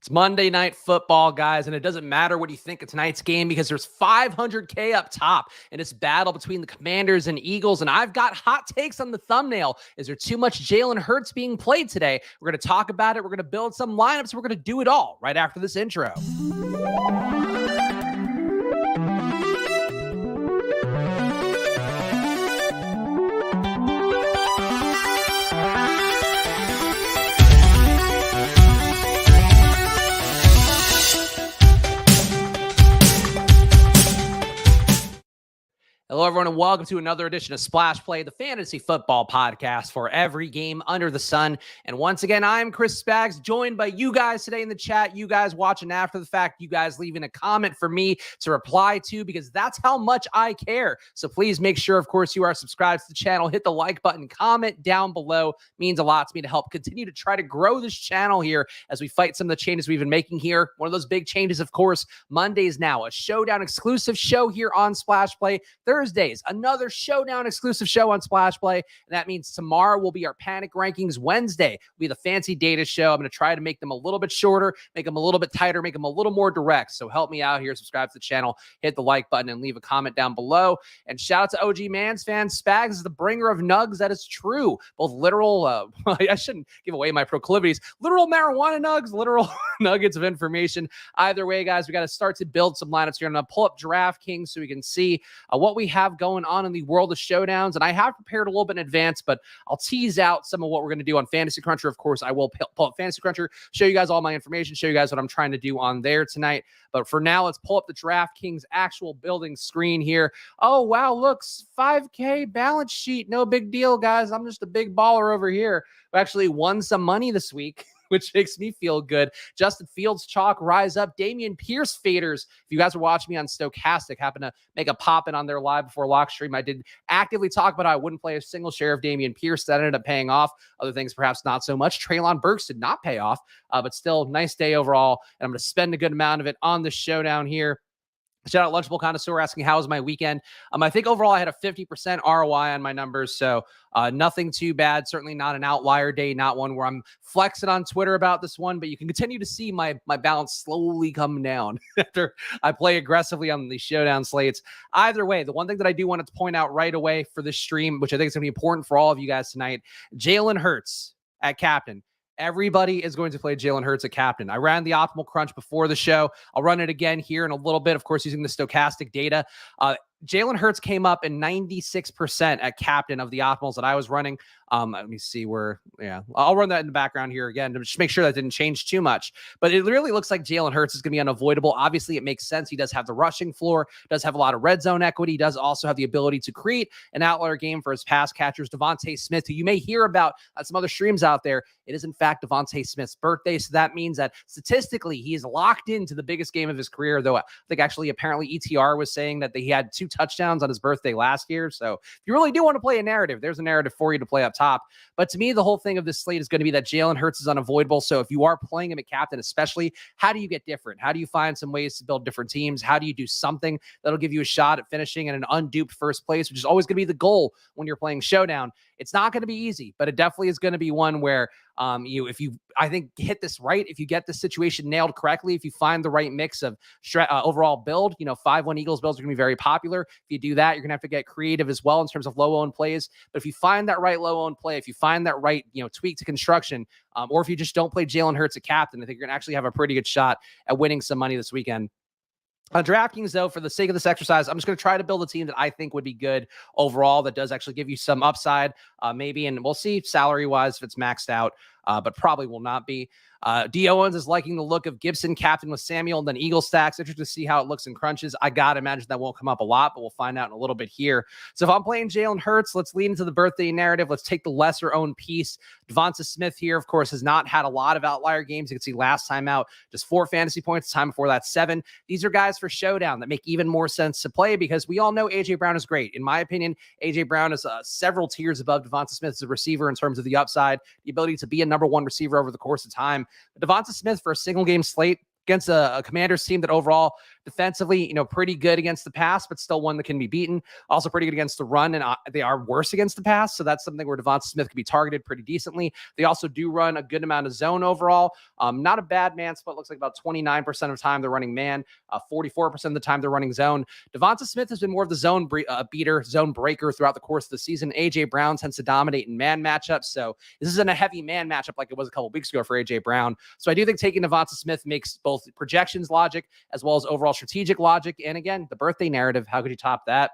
It's Monday Night Football, guys, and it doesn't matter what you think of tonight's game because there's $500K up top in this battle between the Commanders and Eagles, and I've got hot takes on the thumbnail. Is there too much Jalen Hurts being played today? We're going to talk about it. We're going to build some lineups. We're going to do it all right after this intro. Hello, everyone, and welcome to another edition of Splash Play, the fantasy football podcast for every game under the sun. And once again, I'm Chris Spags, joined by you guys today in the chat, you guys watching after the fact, you guys leaving a comment for me to reply to, because that's how much I care. So please make sure, of course, you are subscribed to the channel, hit the like button, comment down below. It means a lot to me to help continue to try to grow this channel here as we fight some of the changes we've been making here. One of those big changes, of course, Mondays now, a Showdown exclusive show here on Splash Play. Thursdays, another Showdown exclusive show on Splash Play. And that means tomorrow will be our Panic Rankings. Wednesday will be the Fancy Data show. I'm going to try to make them a little bit shorter, make them a little bit tighter, make them a little more direct. So help me out here. Subscribe to the channel, hit the like button, and leave a comment down below. And shout out to OG Mans fans. Spags is the bringer of nugs. That is true. Both literal, I shouldn't give away my proclivities, literal marijuana nugs, literal nuggets of information. Either way, guys, we got to start to build some lineups here. I'm going to pull up DraftKings so we can see what we have going on in the world of showdowns. And I have prepared a little bit in advance, but I'll tease out some of what we're going to do on Fantasy Cruncher. Of course, I will pull up Fantasy Cruncher, show you guys all my information, show you guys what I'm trying to do on there tonight. But for now, let's pull up the DraftKings actual building screen here. Oh, wow, looks 5K balance sheet. No big deal, guys. I'm just a big baller over here who actually won some money this week, which makes me feel good. Justin Fields chalk rise up. Dameon Pierce faders. If you guys are watching me on Stochastic, happen to make a pop in on their live before lock stream, I did actively talk about how I wouldn't play a single share of Dameon Pierce. That ended up paying off. Other things perhaps not so much. Treylon Burks did not pay off, but still nice day overall. And I'm going to spend a good amount of it on the Showdown here. Shout out Lunchable Connoisseur asking, how was my weekend? I think overall I had a 50% ROI on my numbers, so nothing too bad. Certainly not an outlier day, not one where I'm flexing on Twitter about this one, but you can continue to see my balance slowly come down after I play aggressively on the Showdown slates. Either way, the one thing that I do want to point out right away for this stream, which I think is going to be important for all of you guys tonight, Jalen Hurts at captain. Everybody is going to play Jalen Hurts at captain. I ran the optimal crunch before the show. I'll run it again here in a little bit, of course, using the stochastic data. Jalen Hurts came up in 96% at captain of the optimals that I was running. Let me see where, I'll run that in the background here again to just make sure that didn't change too much. But it really looks like Jalen Hurts is going to be unavoidable. Obviously, it makes sense. He does have the rushing floor, does have a lot of red zone equity, does also have the ability to create an outlier game for his pass catchers. Devontae Smith, who you may hear about on some other streams out there, it is in fact Devontae Smith's birthday. So that means that statistically, he is locked into the biggest game of his career, though I think actually apparently ETR was saying that he had 2 touchdowns on his birthday last year. So if you really do want to play a narrative, there's a narrative for you to play up top. But to me, the whole thing of this slate is going to be that Jalen Hurts is unavoidable. So if you are playing him at captain, especially, how do you get different? How do you find some ways to build different teams? How do you do something that'll give you a shot at finishing in an unduped first place, which is always going to be the goal when you're playing Showdown? It's not going to be easy, but it definitely is going to be one where if you hit this right, if you get the situation nailed correctly, if you find the right mix of overall build, 5-1 Eagles builds are going to be very popular. If you do that, you're going to have to get creative as well in terms of low-owned plays. But if you find that right low-owned play, if you find that right, tweak to construction, or if you just don't play Jalen Hurts at captain, I think you're going to actually have a pretty good shot at winning some money this weekend. On DraftKings, though, for the sake of this exercise, I'm just going to try to build a team that I think would be good overall, that does actually give you some upside, maybe, and we'll see salary-wise if it's maxed out, but probably will not be. D. Owens is liking the look of Gibson captain with Samuel, and then Eagle stacks. Interested to see how it looks in crunches. I got to imagine that won't come up a lot, but we'll find out in a little bit here. So if I'm playing Jalen Hurts, let's lean into the birthday narrative. Let's take the lesser owned piece. Devonta Smith here, of course, has not had a lot of outlier games. You can see last time out, just 4 fantasy points. The time before that, 7. These are guys for Showdown that make even more sense to play because we all know A.J. Brown is great. In my opinion, A.J. Brown is several tiers above Devonta Smith as a receiver in terms of the upside, the ability to be a number 1 receiver over the course of time. Devonta Smith for a single game slate against a Commanders team that overall Defensively, pretty good against the pass, but still one that can be beaten. Also pretty good against the run, and they are worse against the pass. So that's something where Devonta Smith can be targeted pretty decently. They also do run a good amount of zone overall. Not a bad man split. Looks like about 29% of the time they're running man, 44% of the time they're running zone. Devonta Smith has been more of the zone beater, zone breaker throughout the course of the season. A.J. Brown tends to dominate in man matchups. So this isn't a heavy man matchup like it was a couple weeks ago for A.J. Brown. So I do think taking Devonta Smith makes both projections logic as well as overall strategic logic. And again, the birthday narrative, how could you top that?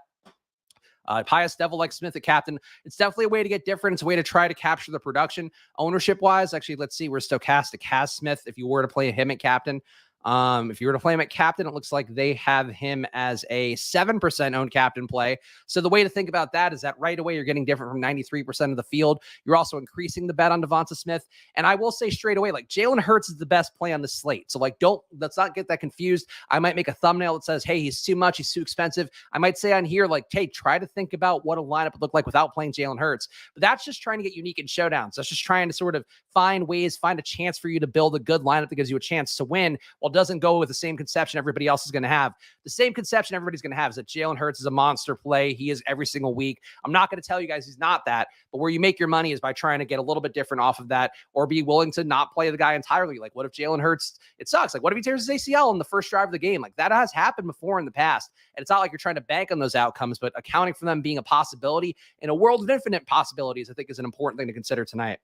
Pious Devil like Smith at captain. It's definitely a way to get different. It's a way to try to capture the production. Ownership wise, actually, let's see where Stochastic has Smith. If you were to play him at captain, if you were to play him at captain, it looks like they have him as a 7% owned captain play. So the way to think about that is that right away you're getting different from 93% of the field. You're also increasing the bet on Devonta Smith. And I will say straight away, like Jalen Hurts is the best play on the slate. So let's not get that confused. I might make a thumbnail that says, hey, he's too much, he's too expensive. I might say on here, like, hey, try to think about what a lineup would look like without playing Jalen Hurts. But that's just trying to get unique in showdowns. That's just trying to sort of find a chance for you to build a good lineup that gives you a chance to win, while doesn't go with the same conception everybody else is going to have. The same conception everybody's going to have is that Jalen Hurts is a monster play. He is every single week. I'm not going to tell you guys he's not that, but where you make your money is by trying to get a little bit different off of that, or be willing to not play the guy entirely. Like, what if Jalen Hurts, it sucks. Like, what if he tears his ACL in the first drive of the game? Like, that has happened before in the past. And it's not like you're trying to bank on those outcomes, but accounting for them being a possibility in a world of infinite possibilities, I think is an important thing to consider tonight.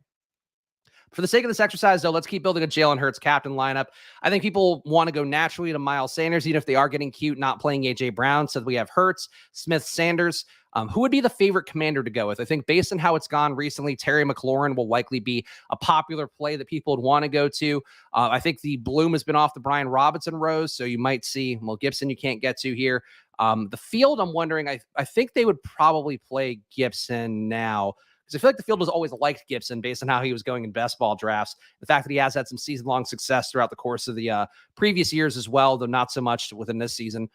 For the sake of this exercise, though, let's keep building a Jalen Hurts captain lineup. I think people want to go naturally to Miles Sanders, even if they are getting cute, not playing A.J. Brown. So we have Hurts, Smith, Sanders. Who would be the favorite commander to go with? I think based on how it's gone recently, Terry McLaurin will likely be a popular play that people would want to go to. I think the bloom has been off the Brian Robinson rose, so you might see, Gibson you can't get to here. The field, I'm wondering, I think they would probably play Gibson now, because I feel like the field has always liked Gibson based on how he was going in best ball drafts. The fact that he has had some season-long success throughout the course of the previous years as well, though not so much within this season.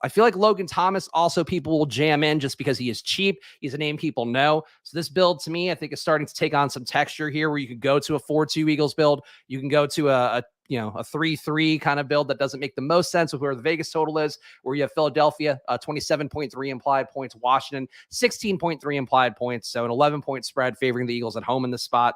I feel like Logan Thomas also people will jam in just because he is cheap. He's a name people know. So this build to me, I think is starting to take on some texture here, where you could go to a 4-2 Eagles build. You can go to a 3-3 kind of build that doesn't make the most sense with where the Vegas total is, where you have Philadelphia, 27.3 implied points, Washington, 16.3 implied points. So an 11-point spread favoring the Eagles at home in this spot.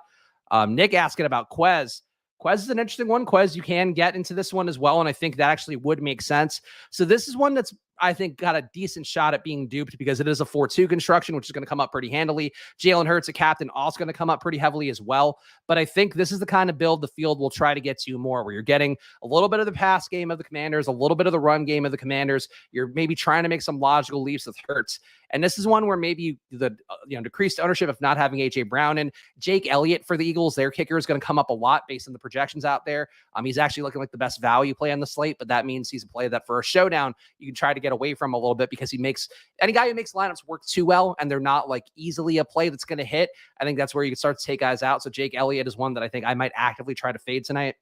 Nick asking about Quez. Quez is an interesting one. Quez, you can get into this one as well, and I think that actually would make sense. So this is one that's, I think, got a decent shot at being duped because it is a 4-2 construction, which is going to come up pretty handily. Jalen Hurts, a captain, also going to come up pretty heavily as well. But I think this is the kind of build the field will try to get to more, where you're getting a little bit of the pass game of the Commanders, a little bit of the run game of the Commanders. You're maybe trying to make some logical leaps with Hurts. And this is one where maybe the decreased ownership of not having A.J. Brown and Jake Elliott for the Eagles, their kicker, is going to come up a lot based on the projections out there. He's actually looking like the best value play on the slate, but that means he's a play that for a showdown, you can try to get away from a little bit, because he makes any guy who makes lineups work too well and they're not like easily a play that's going to hit. I think that's where you can start to take guys out. So Jake Elliott is one that I think I might actively try to fade tonight.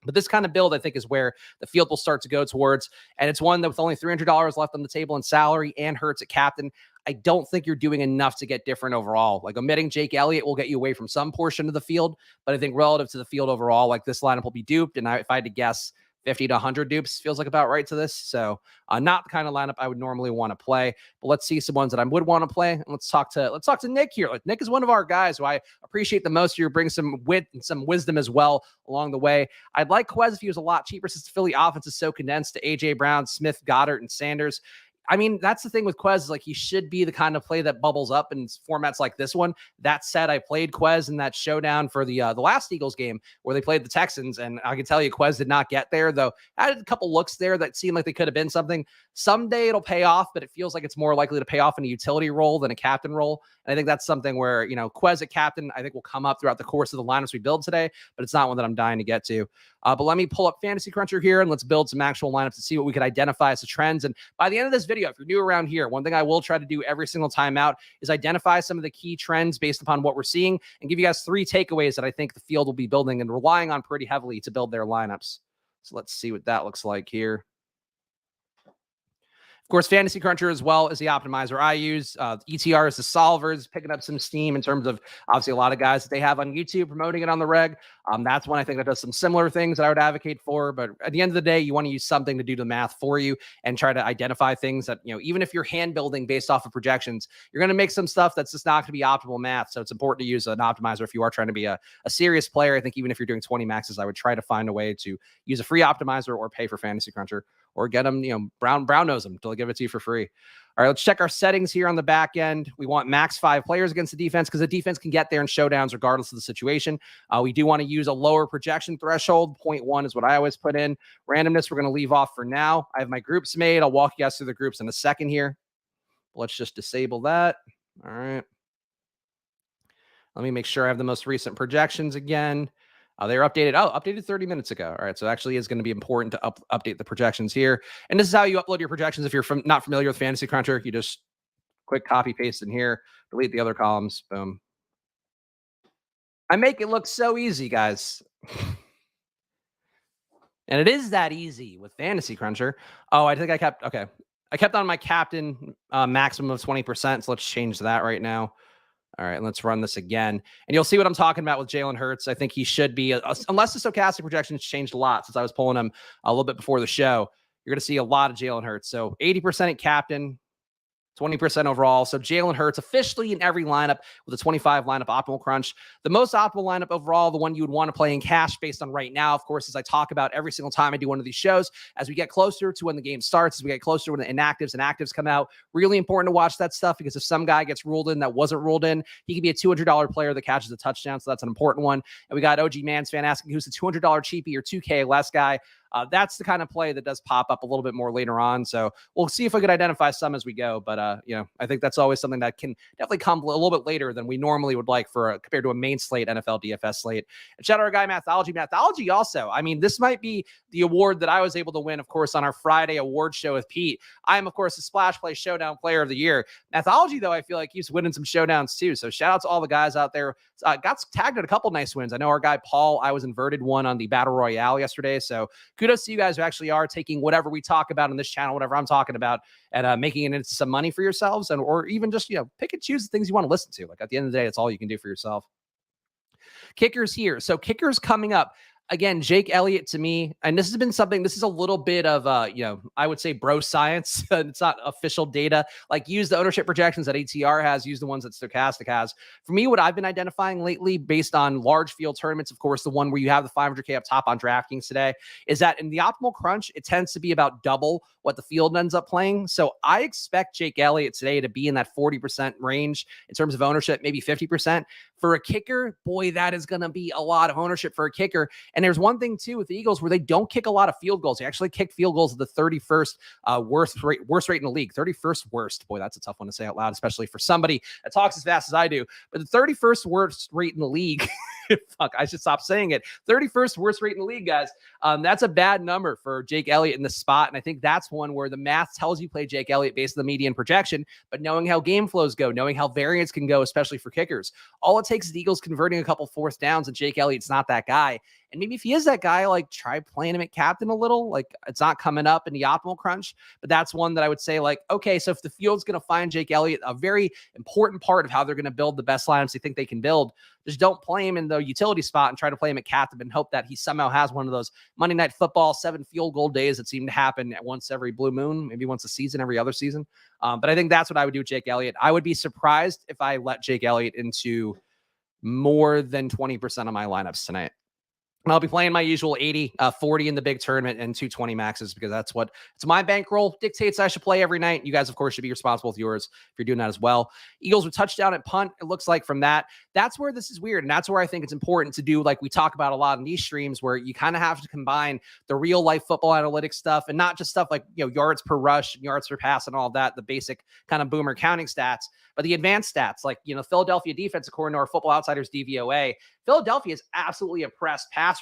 But this kind of build, I think, is where the field will start to go towards. And it's one that with only $300 left on the table in salary and Hurts at captain, I don't think you're doing enough to get different overall. Like, omitting Jake Elliott will get you away from some portion of the field. But I think relative to the field overall, like, this lineup will be duped. And if I had to guess, 50 to 100 dupes feels like about right to this. So not the kind of lineup I would normally want to play, but let's see some ones that I would want to play. And let's talk to Nick here. Like, Nick is one of our guys who I appreciate the most. You bring some wit and some wisdom as well along the way. I'd like Quez if he was a lot cheaper, since the Philly offense is so condensed to A.J. Brown, Smith, Goddard, and Sanders. I mean, that's the thing with Quez, is like, he should be the kind of play that bubbles up in formats like this one. That said, I played Quez in that showdown for the last Eagles game where they played the Texans, and I can tell you Quez did not get there, though. I had a couple looks there that seemed like they could have been something. Someday it'll pay off, but it feels like it's more likely to pay off in a utility role than a captain role. And I think that's something where, Quez at captain, I think, will come up throughout the course of the lineups we build today, but it's not one that I'm dying to get to. But let me pull up Fantasy Cruncher here, and let's build some actual lineups to see what we could identify as the trends. And by the end of this video, if you're new around here, one thing I will try to do every single time out is identify some of the key trends based upon what we're seeing, and give you guys 3 takeaways that I think the field will be building and relying on pretty heavily to build their lineups. So let's see what that looks like here. course, Fantasy Cruncher as well is the optimizer I use. ETR is the solvers, picking up some steam in terms of obviously a lot of guys that they have on YouTube promoting it on the reg. That's one I think that does some similar things that I would advocate for. But at the end of the day, you want to use something to do the math for you and try to identify things that, even if you're hand building based off of projections, you're going to make some stuff that's just not going to be optimal math. So it's important to use an optimizer if you are trying to be a serious player. I think even if you're doing 20 maxes, I would try to find a way to use a free optimizer or pay for Fantasy Cruncher, or get them, brown nose them till they give it to you for free. All right, let's check our settings here on the back end. We want max 5 players against the defense because the defense can get there in showdowns regardless of the situation. We do want to use a lower projection threshold. 0.1 is what I always put in. Randomness, we're going to leave off for now. I have my groups made. I'll walk you guys through the groups in a second here. Let's just disable that. All right. Let me make sure I have the most recent projections again. They're updated. Updated 30 minutes ago. All right. So actually is going to be important to update the projections here. And this is how you upload your projections. If you're not familiar with Fantasy Cruncher, you just quick copy paste in here, delete the other columns. Boom. I make it look so easy, guys. And it is that easy with Fantasy Cruncher. Oh, I think I kept on my captain maximum of 20%. So let's change that right now. All right, let's run this again. And you'll see what I'm talking about with Jalen Hurts. I think he should be, unless the stochastic projections changed a lot since I was pulling him a little bit before the show, you're going to see a lot of Jalen Hurts. So 80% at captain, 20% overall. So Jalen Hurts officially in every lineup with a 25 lineup optimal crunch. The most optimal lineup overall, the one you would want to play in cash based on right now, of course, as I talk about every single time I do one of these shows, as we get closer to when the game starts, as we get closer when the inactives and actives come out, really important to watch that stuff because if some guy gets ruled in that wasn't ruled in, he could be a $200 player that catches a touchdown. So that's an important one. And we got OG Mans fan asking who's the $200 cheapie or 2K less guy. That's the kind of play that does pop up a little bit more later on. So we'll see if I could identify some as we go. But, I think that's always something that can definitely come a little bit later than we normally would like compared to a main slate, NFL DFS slate. And shout out our guy, Mathology. Mathology also, this might be the award that I was able to win, of course, on our Friday award show with Pete. I am, of course, the Splash Play Showdown Player of the Year. Mathology, though, I feel like keeps winning some showdowns too. So shout out to all the guys out there. Got tagged at a couple nice wins. I know our guy, Paul, I was inverted one on the Battle Royale yesterday. So kudos to you guys who actually are taking whatever we talk about on this channel, whatever I'm talking about, and making it into some money for yourselves, and or even just pick and choose the things you want to listen to. Like at the end of the day, it's all you can do for yourself. Kickers here. So kickers coming up. Again, Jake Elliott to me, and this has been something, this is a little bit of, I would say bro science. It's not official data. Like use the ownership projections that ATR has, use the ones that Stochastic has. For me, what I've been identifying lately based on large field tournaments, of course, the one where you have the 500K up top on DraftKings today, is that in the optimal crunch, it tends to be about double what the field ends up playing. So I expect Jake Elliott today to be in that 40% range in terms of ownership, maybe 50%. For a kicker, boy, that is going to be a lot of ownership for a kicker. And there's one thing, too, with the Eagles where they don't kick a lot of field goals. They actually kick field goals at the 31st worst rate in the league. 31st worst. Boy, that's a tough one to say out loud, especially for somebody that talks as fast as I do. But the 31st worst rate in the league, fuck, I should stop saying it. 31st worst rate in the league, guys. That's a bad number for Jake Elliott in the spot. And I think that's one where the math tells you play Jake Elliott based on the median projection, but knowing how game flows go, knowing how variance can go, especially for kickers, all it takes is the Eagles converting a couple fourth downs, and Jake Elliott's not that guy. And maybe if he is that guy, like try playing him at captain a little. Like it's not coming up in the optimal crunch, but that's one that I would say like, okay, so if the field's going to find Jake Elliott, a very important part of how they're going to build the best lineups they think they can build, just don't play him in the utility spot and try to play him at captain and hope that he somehow has one of those Monday Night Football 7 field goal days that seem to happen at once every blue moon, maybe once a season, every other season. But I think that's what I would do with Jake Elliott. I would be surprised if I let Jake Elliott into more than 20% of my lineups tonight. And I'll be playing my usual 80, 40 in the big tournament and 220 maxes because that's what it's my bankroll dictates I should play every night. You guys, of course, should be responsible with yours if you're doing that as well. Eagles with touchdown at punt. It looks like from that. That's where this is weird. And that's where I think it's important to do, like we talk about a lot in these streams, where you kind of have to combine the real life football analytics stuff and not just stuff like, yards per rush, yards per pass and all of that, the basic kind of boomer counting stats, but the advanced stats, like, Philadelphia defense, according to our Football Outsiders DVOA, Philadelphia is absolutely oppressed pass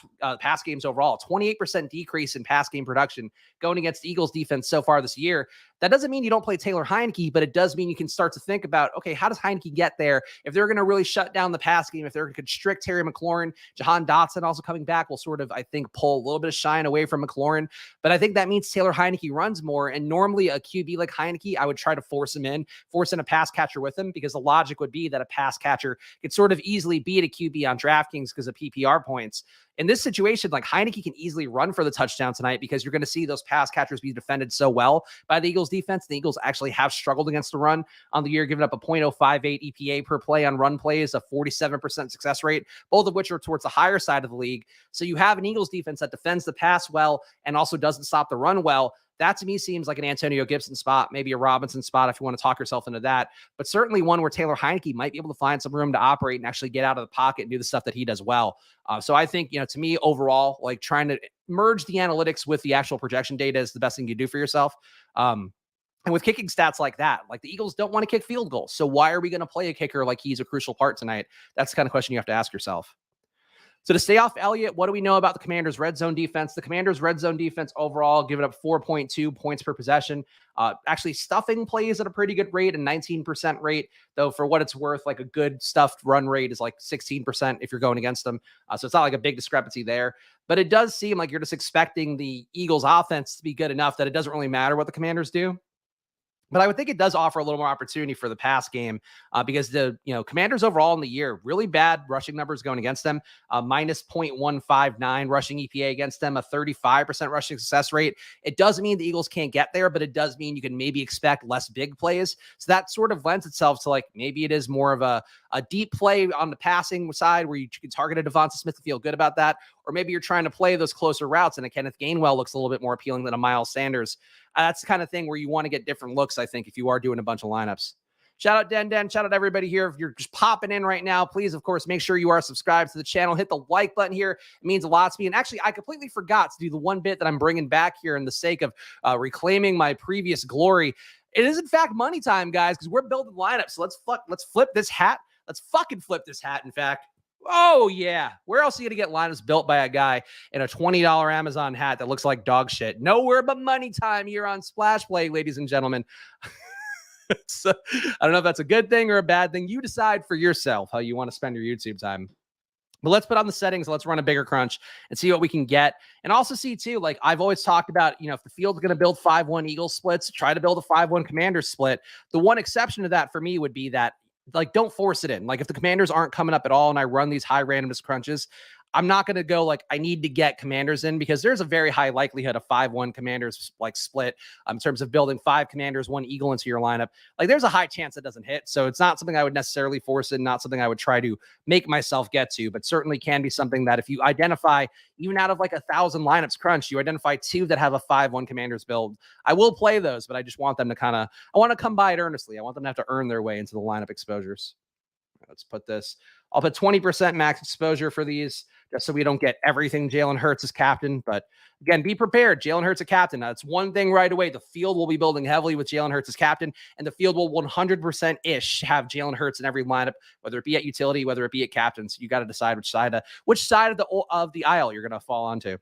games overall. 28% decrease in pass game production going against the Eagles defense so far this year. That doesn't mean you don't play Taylor Heineke, but it does mean you can start to think about, okay, how does Heineke get there? If they're going to really shut down the pass game, if they're going to constrict Terry McLaurin, Jahan Dotson also coming back will sort of, I think, pull a little bit of shine away from McLaurin. But I think that means Taylor Heineke runs more. And normally a QB like Heineke, I would try to force in a pass catcher with him, because the logic would be that a pass catcher could sort of easily beat a QB on DraftKings because of PPR points. In this situation, like Heineke can easily run for the touchdown tonight, because you're going to see those pass catchers be defended so well by the Eagles defense. The Eagles actually have struggled against the run on the year, giving up a 0.058 EPA per play on run plays, a 47% success rate, both of which are towards the higher side of the league. So you have an Eagles defense that defends the pass well and also doesn't stop the run well. That to me seems like an Antonio Gibson spot, maybe a Robinson spot if you want to talk yourself into that, but certainly one where Taylor Heineke might be able to find some room to operate and actually get out of the pocket and do the stuff that he does well. So I think, to me overall, like trying to merge the analytics with the actual projection data is the best thing you do for yourself. And with kicking stats like that, like the Eagles don't want to kick field goals. So why are we going to play a kicker like he's a crucial part tonight? That's the kind of question you have to ask yourself. So to stay off Elliott, what do we know about the Commanders' red zone defense? The Commanders' red zone defense overall giving up 4.2 points per possession. Actually stuffing plays at a pretty good rate, a 19% rate, though for what it's worth, like a good stuffed run rate is like 16% if you're going against them. So it's not like a big discrepancy there. But it does seem like you're just expecting the Eagles' offense to be good enough that it doesn't really matter what the Commanders do. But I would think it does offer a little more opportunity for the pass game because the Commanders overall in the year, really bad rushing numbers going against them, minus 0.159 rushing EPA against them, a 35% rushing success rate. It doesn't mean the Eagles can't get there, but it does mean you can maybe expect less big plays. So that sort of lends itself to like maybe it is more of a deep play on the passing side where you can target a Devonta Smith to feel good about that. Or maybe you're trying to play those closer routes and a Kenneth Gainwell looks a little bit more appealing than a Miles Sanders. That's the kind of thing where you want to get different looks, I think, if you are doing a bunch of lineups. Shout out Den. Shout out everybody here. If you're just popping in right now, please, of course, make sure you are subscribed to the channel. Hit the like button here. It means a lot to me. And actually, I completely forgot to do the one bit that I'm bringing back here in the sake of reclaiming my previous glory. It is, in fact, money time, guys, because we're building lineups. So let's flip this hat. Let's fucking flip this hat, in fact. Oh, yeah. Where else are you going to get lineups built by a guy in a $20 Amazon hat that looks like dog shit? Nowhere but money time here on Splash Play, ladies and gentlemen. So, I don't know if that's a good thing or a bad thing. You decide for yourself how you want to spend your YouTube time. But let's put on the settings. Let's run a bigger crunch and see what we can get. And also see, too, like I've always talked about, if the field's going to build 5-1 Eagles splits, try to build a 5-1 Commanders split. The one exception to that for me would be that, like, don't force it in. Like, if the Commanders aren't coming up at all and I run these high randomness crunches, I'm not going to go like I need to get Commanders in because there's a very high likelihood of 5-1 Commanders like split in terms of building 5 Commanders, 1 Eagle into your lineup. Like there's a high chance it doesn't hit. So it's not something I would necessarily force in, not something I would try to make myself get to, but certainly can be something that if you identify, even out of like 1,000 lineups crunch, you identify 2 that have a 5-1 Commanders build. I will play those, but I just want them to I want to come by it earnestly. I want them to have to earn their way into the lineup exposures. Let's put this. I'll put 20% max exposure for these just so we don't get everything Jalen Hurts as captain. But again, be prepared. Jalen Hurts a captain. That's one thing right away. The field will be building heavily with Jalen Hurts as captain, and the field will 100%-ish have Jalen Hurts in every lineup, whether it be at utility, whether it be at captain. So you got to decide which side of the aisle you're going to fall onto.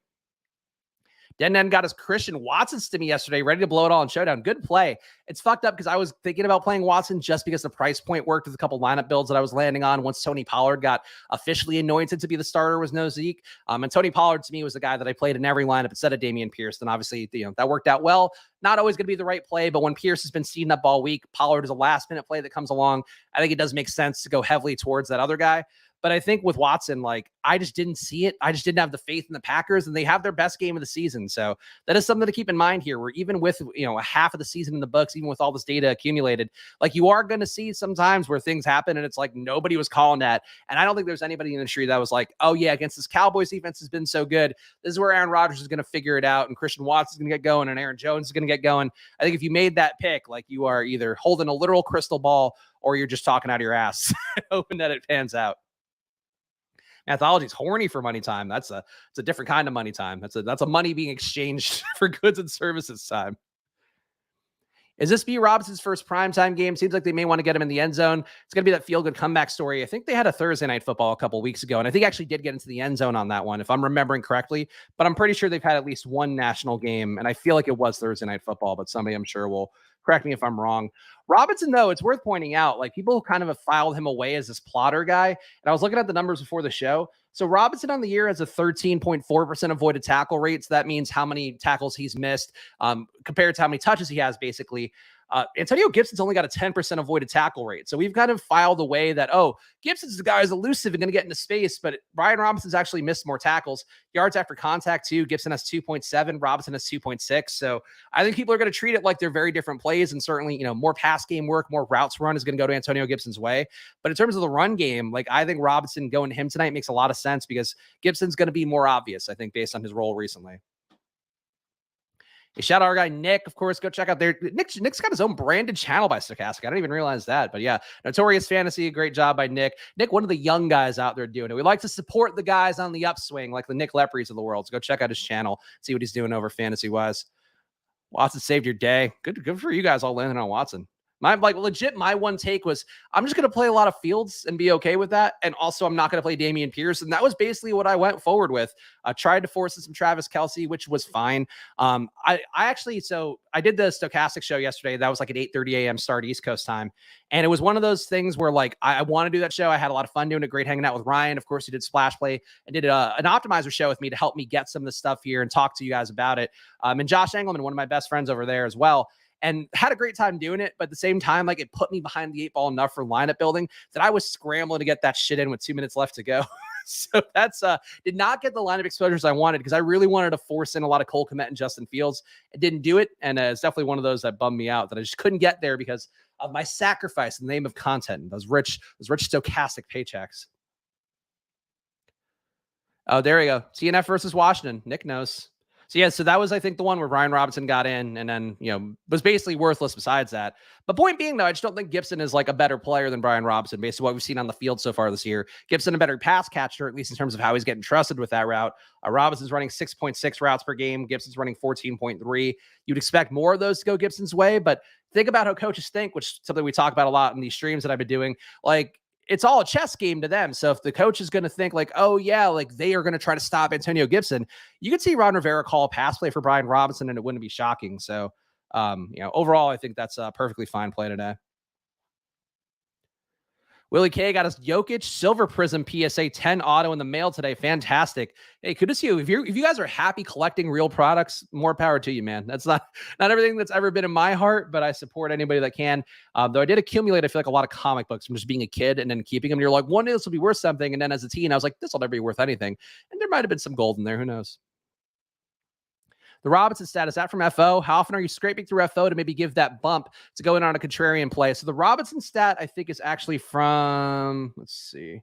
Den got his Christian Watson's to me yesterday, ready to blow it all in Showdown. Good play. It's fucked up because I was thinking about playing Watson just because the price point worked with a couple lineup builds that I was landing on once Tony Pollard got officially anointed to be the starter was no Zeke. And Tony Pollard to me was the guy that I played in every lineup instead of Dameon Pierce. And obviously, that worked out well. Not always going to be the right play, but when Pierce has been seeding up all week, Pollard is a last minute play that comes along. I think it does make sense to go heavily towards that other guy. But I think with Watson, like, I just didn't see it. I just didn't have the faith in the Packers, and they have their best game of the season. So that is something to keep in mind here, where even with, a half of the season in the books, even with all this data accumulated, like you are going to see sometimes where things happen and it's like nobody was calling that. And I don't think there's anybody in the industry that was like, oh yeah, against this Cowboys defense has been so good. This is where Aaron Rodgers is going to figure it out and Christian Watson is going to get going and Aaron Jones is going to get going. I think if you made that pick, like you are either holding a literal crystal ball or you're just talking out of your ass, hoping that it pans out. Anthology's horny for money time. It's a different kind of money time. That's a money being exchanged for goods and services time. Is this B. Robinson's first primetime game? Seems like they may want to get him in the end zone. It's going to be that feel-good comeback story. I think they had a Thursday night football a couple weeks ago, and I think actually did get into the end zone on that one, if I'm remembering correctly. But I'm pretty sure they've had at least one national game, and I feel like it was Thursday night football, but somebody I'm sure will correct me if I'm wrong. Robinson, though, it's worth pointing out, like people kind of have filed him away as this plotter guy, and I was looking at the numbers before the show. So Robinson on the year has a 13.4% avoided tackle rate. So that means how many tackles he's missed compared to how many touches he has, basically. Antonio Gibson's only got a 10% avoided tackle rate. So we've kind of filed away that, oh, Gibson's the guy who's elusive and going to get into space, but Brian Robinson's actually missed more tackles. Yards after contact, too. Gibson has 2.7. Robinson has 2.6. So I think people are going to treat it like they're very different plays. And certainly, more pass game work, more routes run is going to go to Antonio Gibson's way. But in terms of the run game, like I think Robinson going to him tonight makes a lot of sense because Gibson's going to be more obvious, I think, based on his role recently. Shout out our guy, Nick. Of course, go check out there. Nick's got his own branded channel by Stochastic. I didn't even realize that. But yeah, Notorious Fantasy. Great job by Nick. Nick, one of the young guys out there doing it. We like to support the guys on the upswing, like the Nick Leprys of the world. So go check out his channel, see what he's doing over fantasy-wise. Watson saved your day. Good for you guys all landing on Watson. My one take was I'm just going to play a lot of Fields and be okay with that. And also I'm not going to play Dameon Pierce. And that was basically what I went forward with. I tried to force in some Travis Kelce, which was fine. I did the Stochastic show yesterday. That was like at 8:30 a.m. start East Coast time. And it was one of those things where like, I want to do that show. I had a lot of fun doing it. Great hanging out with Ryan. Of course, he did Splash Play and did an optimizer show with me to help me get some of the stuff here and talk to you guys about it. And Josh Engelman, one of my best friends over there as well. And had a great time doing it. But at the same time, like it put me behind the 8 ball enough for lineup building that I was scrambling to get that shit in with 2 minutes left to go. So that's did not get the lineup exposures I wanted because I really wanted to force in a lot of Cole Kmet and Justin Fields. I didn't do it. And it's definitely one of those that bummed me out that I just couldn't get there because of my sacrifice in the name of content and those rich Stochastic paychecks. Oh, there we go. CNF versus Washington. Nick knows. So that was, I think, the one where Brian Robinson got in and then, was basically worthless besides that. But point being, though, I just don't think Gibson is like a better player than Brian Robinson based on what we've seen on the field so far this year. Gibson a better pass catcher, at least in terms of how he's getting trusted with that route. Robinson's running 6.6 routes per game. Gibson's running 14.3. You'd expect more of those to go Gibson's way, but think about how coaches think, which is something we talk about a lot in these streams that I've been doing. Like, it's all a chess game to them. So if the coach is going to think like, oh yeah, like they are going to try to stop Antonio Gibson, you could see Ron Rivera call a pass play for Brian Robinson and it wouldn't be shocking. So, overall, I think that's a perfectly fine play today. Willie K got us Jokic Silver Prism PSA 10 auto in the mail today. Fantastic. Hey, kudos to you. If you guys are happy collecting real products, more power to you, man. That's not everything that's ever been in my heart, but I support anybody that can. Though I did accumulate, I feel like a lot of comic books from just being a kid and then keeping them. You're like, one day this will be worth something. And then as a teen, I was like, this will never be worth anything. And there might've been some gold in there. Who knows? The Robinson stat, is that from FO? How often are you scraping through FO to maybe give that bump to go in on a contrarian play? So the Robinson stat, I think, is actually from, let's see.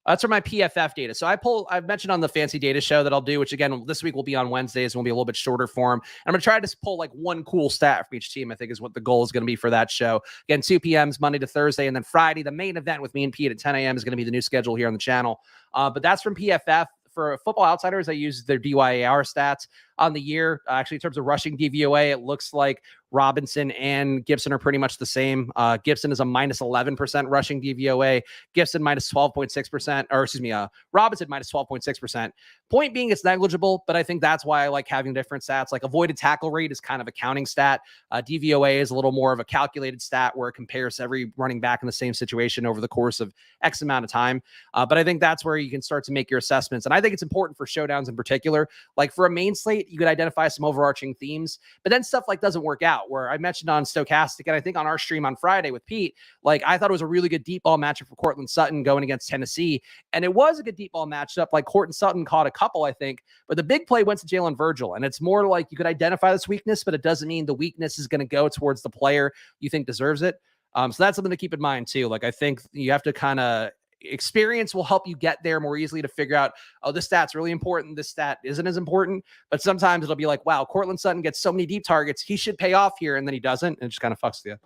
That's from my PFF data. So I've mentioned on the fancy data show that I'll do, which again, this week will be on Wednesdays and will be a little bit shorter form. And I'm going to try to pull like one cool stat from each team, I think is what the goal is going to be for that show. Again, 2 p.m. Monday to Thursday. And then Friday, the main event with me and Pete at 10 a.m. is going to be the new schedule here on the channel. But that's from PFF. For Football Outsiders, I use their DYAR stats on the year. Actually, in terms of rushing DVOA, it looks like Robinson and Gibson are pretty much the same. Gibson is a minus 11% rushing DVOA. Gibson minus 12.6%, or excuse me, Robinson minus 12.6%. Point being, it's negligible, but I think that's why I like having different stats. Like avoided tackle rate is kind of a counting stat. DVOA is a little more of a calculated stat where it compares every running back in the same situation over the course of X amount of time. But I think that's where you can start to make your assessments. And I think it's important for showdowns in particular. Like for a main slate, you could identify some overarching themes, but then stuff like doesn't work out. Where I mentioned on Stochastic, and I think on our stream on Friday with Pete, like I thought it was a really good deep ball matchup for Cortland Sutton going against Tennessee. And it was a good deep ball matchup. Like Cortland Sutton caught a couple, I think, but the big play went to Jalen Virgil. And it's more like you could identify this weakness, but it doesn't mean the weakness is going to go towards the player you think deserves it. So that's something to keep in mind too. Like I think you have to kind of experience will help you get there more easily to figure out, oh, this stat's really important. This stat isn't as important, but sometimes it'll be like, wow, Cortland Sutton gets so many deep targets. He should pay off here. And then he doesn't. And it just kind of fucks with you.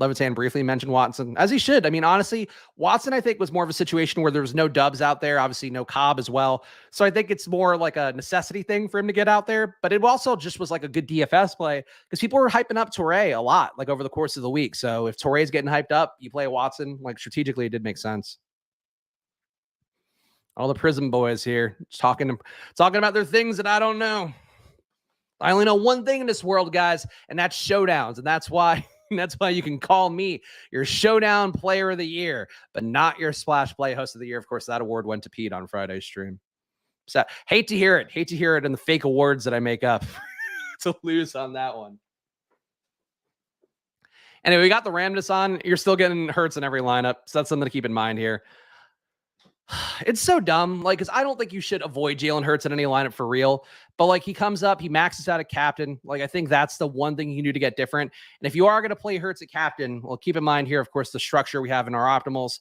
Levitan briefly mentioned Watson, as he should. I mean, honestly, Watson, I think, was more of a situation where there was no dubs out there, obviously no Cobb as well. So I think it's more like a necessity thing for him to get out there. But it also just was like a good DFS play because people were hyping up Torrey a lot, like over the course of the week. So if Torrey's getting hyped up, you play Watson. Like strategically, it did make sense. All the Prism boys here just talking about their things that I don't know. I only know one thing in this world, guys, and that's showdowns. And that's why you can call me your showdown player of the year, but not your splash play host of the year. Of course, that award went to Pete on Friday's stream. So hate to hear it in the fake awards that I make up to lose on that one. Anyway, we got the randomness on. You're still getting Hurts in every lineup. So that's something to keep in mind here. It's so dumb. Like, because I don't think you should avoid Jalen Hurts in any lineup for real. But like, he comes up, he maxes out a captain. Like, I think that's the one thing you can do to get different. And if you are going to play Hurts at captain, well, keep in mind here, of course, the structure we have in our optimals.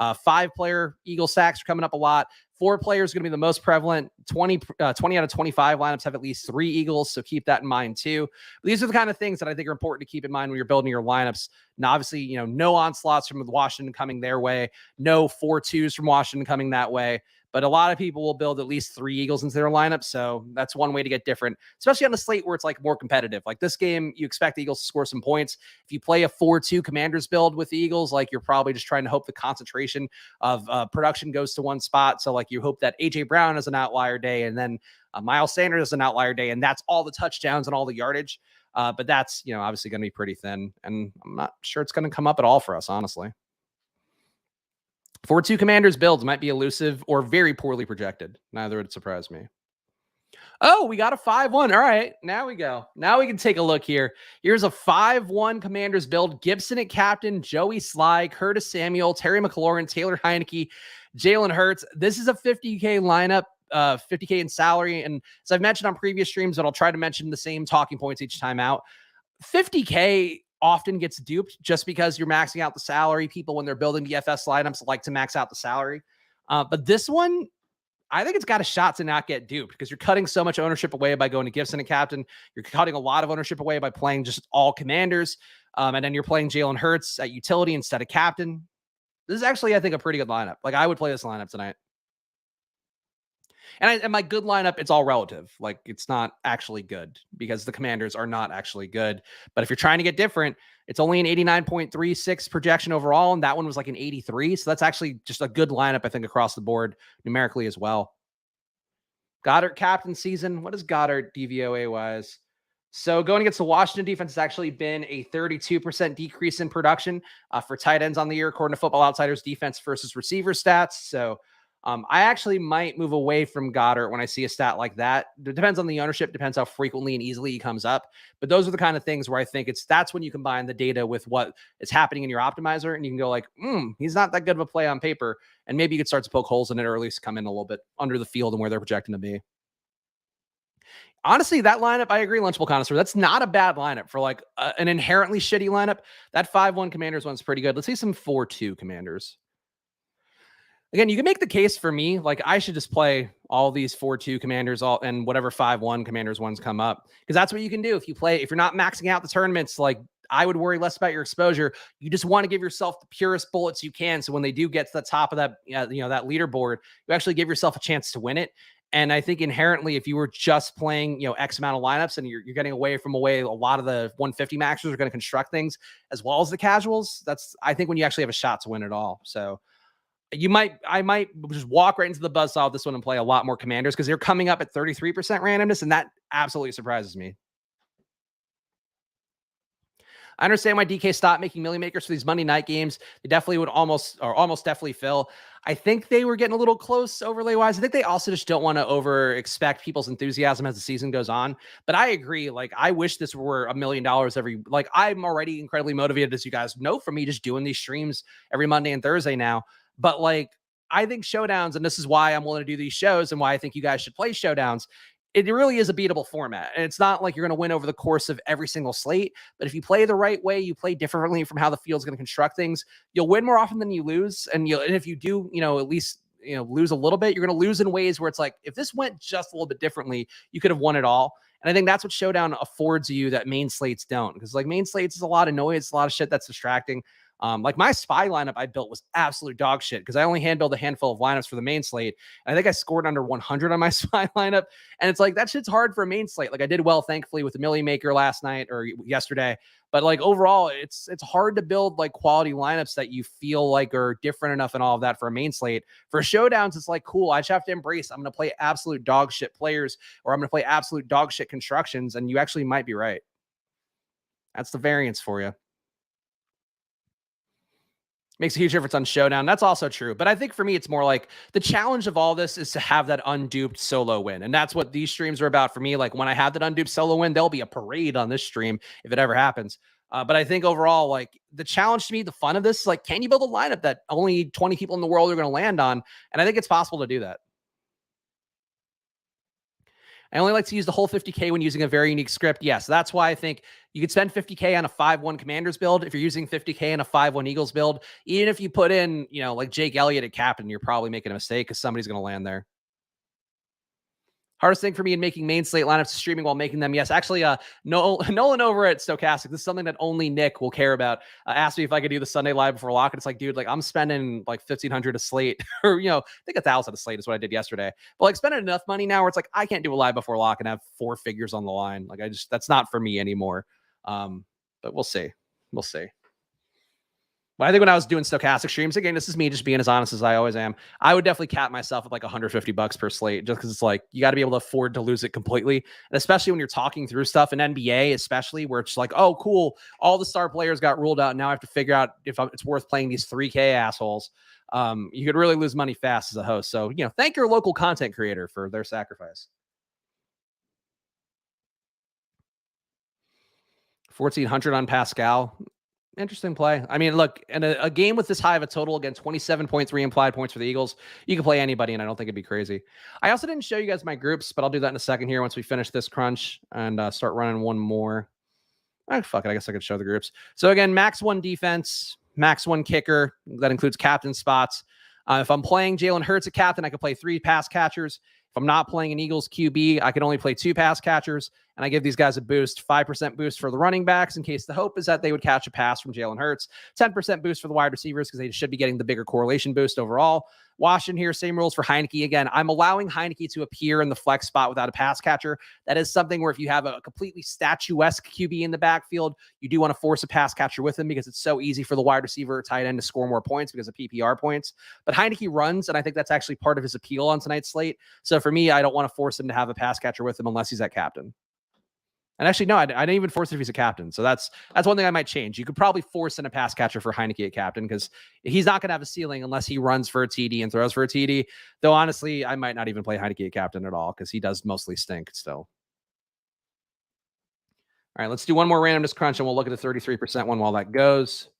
5-player Eagle stacks are coming up a lot. 4 players are going to be the most prevalent. 20 out of 25 lineups have at least 3 Eagles, so keep that in mind too. But these are the kind of things that I think are important to keep in mind when you're building your lineups. Now, obviously, no onslaughts from Washington coming their way, no 4-2s from Washington coming that way. But a lot of people will build at least 3 Eagles into their lineup. So that's one way to get different, especially on a slate where it's like more competitive. Like this game, you expect the Eagles to score some points. If you play a 4-2 Commanders build with the Eagles, like you're probably just trying to hope the concentration of production goes to one spot. So like you hope that AJ Brown is an outlier day and then Miles Sanders is an outlier day. And that's all the touchdowns and all the yardage. But that's, obviously going to be pretty thin. And I'm not sure it's going to come up at all for us, honestly. 4-2 Commanders builds might be elusive or very poorly projected. Neither would surprise me. Oh, we got a 5-1. All right, now we go. Now we can take a look here. Here's a 5-1 Commanders build. Gibson at captain, Joey Sly, Curtis Samuel, Terry McLaurin, Taylor Heineke, Jalen Hurts. This is a 50K lineup, 50K in salary. And as I've mentioned on previous streams, but I'll try to mention the same talking points each time out. 50K often gets duped just because you're maxing out the salary. People, when they're building DFS lineups, like to max out the salary. But this one, I think it's got a shot to not get duped because you're cutting so much ownership away by going to Gibson and captain. You're cutting a lot of ownership away by playing just all Commanders. And then you're playing Jalen Hurts at utility instead of captain. This is actually, I think, a pretty good lineup. Like, I would play this lineup tonight. And my good lineup, it's all relative. Like, it's not actually good because the Commanders are not actually good. But if you're trying to get different, it's only an 89.36 projection overall. And that one was like an 83. So that's actually just a good lineup, I think, across the board numerically as well. Goddard captain season. What is Goddard DVOA wise? So going against the Washington defense has actually been a 32% decrease in production for tight ends on the year, according to Football Outsiders defense versus receiver stats. So I actually might move away from Goddard when I see a stat like that. It depends on the ownership, depends how frequently and easily he comes up. But those are the kind of things where I think that's when you combine the data with what is happening in your optimizer, and you can go like, he's not that good of a play on paper. And maybe you could start to poke holes in it, or at least come in a little bit under the field and where they're projecting to be. Honestly, that lineup, I agree, Lunchable Connoisseur. That's not a bad lineup for like an inherently shitty lineup. That 5-1 Commanders one's pretty good. Let's see some 4-2 Commanders. Again, you can make the case for me, like I should just play all these 4-2 Commanders and whatever 5-1 Commanders ones come up, because that's what you can do if you're not maxing out the tournaments. Like, I would worry less about your exposure. You just want to give yourself the purest bullets you can, so when they do get to the top of that, that leaderboard, you actually give yourself a chance to win it. And I think inherently, if you were just playing, X amount of lineups and you're getting away from a lot of the 150 maxers are going to construct things as well as the casuals. That's, I think, when you actually have a shot to win it all. So I might just walk right into the buzzsaw with this one and play a lot more Commanders because they're coming up at 33% randomness, and that absolutely surprises me. I understand why DK stopped making million makers for these Monday night games. They definitely would almost definitely fill. I think they were getting a little close overlay wise. I think they also just don't want to over expect people's enthusiasm as the season goes on. But I agree. Like, I wish this were $1 million every, like, I'm already incredibly motivated, as you guys know, from me just doing these streams every Monday and Thursday now. But like, I think showdowns, and this is why I'm willing to do these shows and why I think you guys should play showdowns, it really is a beatable format. And it's not like you're going to win over the course of every single slate. But if you play the right way, you play differently from how the field's going to construct things, you'll win more often than you lose. And if you do, at least, lose a little bit, you're going to lose in ways where it's like, if this went just a little bit differently, you could have won it all. And I think that's what Showdown affords you that main slates don't. Because like main slates is a lot of noise, a lot of shit that's distracting. Like my spy lineup I built was absolute dog shit because I only hand built a handful of lineups for the main slate. And I think I scored under 100 on my spy lineup. And it's like, that shit's hard for a main slate. Like I did well, thankfully, with the Millie Maker last night or yesterday. But like overall, it's hard to build like quality lineups that you feel like are different enough and all of that for a main slate. For Showdowns, it's like, cool, I just have to embrace, I'm going to play absolute dog shit players or I'm going to play absolute dog shit constructions. And you actually might be right. That's the variance for you. Makes a huge difference on Showdown. That's also true. But I think for me, it's more like the challenge of all this is to have that unduped solo win. And that's what these streams are about for me. Like when I have that unduped solo win, there'll be a parade on this stream if it ever happens. But I think overall, like the challenge to me, the fun of this is like, can you build a lineup that only 20 people in the world are going to land on? And I think it's possible to do that. I only like to use the whole 50K when using a very unique script. Yes, that's why I think you could spend 50K on a 5-1 Commanders build. If you're using 50K on a 5-1 Eagles build, even if you put in, like Jake Elliott at captain, you're probably making a mistake because somebody's going to land there. Hardest thing for me in making main slate lineups is streaming while making them. Yes, actually, Nolan over at Stochastic, this is something that only Nick will care about. Asked me if I could do the Sunday live before lock. And it's like, dude, like I'm spending like 1,500 a slate or, I think 1,000 a slate is what I did yesterday. But like spending enough money now where it's like, I can't do a live before lock and have 4 figures on the line. Like that's not for me anymore. But we'll see. We'll see. But I think when I was doing stochastic streams, again, this is me just being as honest as I always am. I would definitely cap myself at like $150 per slate, just because it's like you got to be able to afford to lose it completely, and especially when you're talking through stuff in NBA, especially where it's like, oh, cool, all the star players got ruled out, and now I have to figure out if it's worth playing these 3K assholes. You could really lose money fast as a host. So thank your local content creator for their sacrifice. 1,400 on Pascal. Interesting play. I mean, look, in a game with this high of a total, again, 27.3 implied points for the Eagles, you can play anybody, and I don't think it'd be crazy. I also didn't show you guys my groups, but I'll do that in a second here once we finish this crunch and start running one more. Fuck it. I guess I could show the groups. So again, max 1 defense, max 1 kicker. That includes captain spots. If I'm playing Jalen Hurts at captain, I could play 3 pass catchers. If I'm not playing an Eagles QB, I can only play 2 pass catchers, and I give these guys a boost, 5% boost for the running backs in case the hope is that they would catch a pass from Jalen Hurts, 10% boost for the wide receivers because they should be getting the bigger correlation boost overall. Washington here, same rules for Heineke. Again, I'm allowing Heineke to appear in the flex spot without a pass catcher. That is something where if you have a completely statuesque QB in the backfield, you do want to force a pass catcher with him because it's so easy for the wide receiver or tight end to score more points because of PPR points. But Heineke runs, and I think that's actually part of his appeal on tonight's slate. So for me, I don't want to force him to have a pass catcher with him unless he's at captain. And actually, no, I didn't even force it if he's a captain. So that's one thing I might change. You could probably force in a pass catcher for Heineke at captain because he's not going to have a ceiling unless he runs for a TD and throws for a TD. Though, honestly, I might not even play Heineke at captain at all because he does mostly stink still. All right, let's do one more randomness crunch, and we'll look at the 33% one while that goes.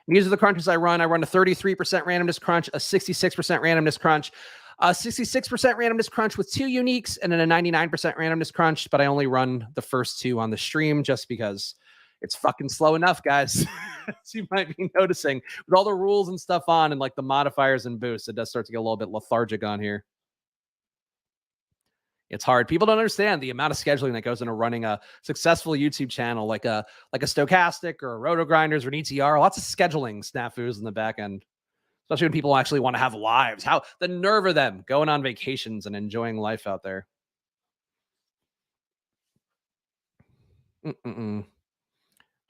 These are the crunches I run. I run a 33% randomness crunch, a 66% randomness crunch, a 66% randomness crunch with 2 uniques, and then a 99% randomness crunch, but I only run the first 2 on the stream just because it's fucking slow enough, guys. As you might be noticing, with all the rules and stuff on and like the modifiers and boosts, it does start to get a little bit lethargic on here. It's hard. People don't understand the amount of scheduling that goes into running a successful YouTube channel like a Stochastic or a Roto Grinders or an ETR. Lots of scheduling snafus in the back end. Especially when people actually want to have lives. How the nerve of them going on vacations and enjoying life out there.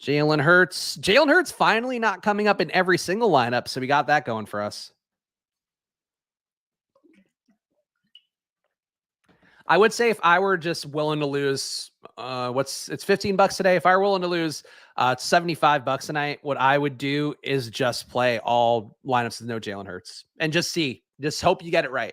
Jalen Hurts. Jalen Hurts finally not coming up in every single lineup, so we got that going for us. I would say if I were just willing to lose, it's $15 today. If I were willing to lose $75 tonight, what I would do is just play all lineups with no Jalen Hurts and just hope you get it right.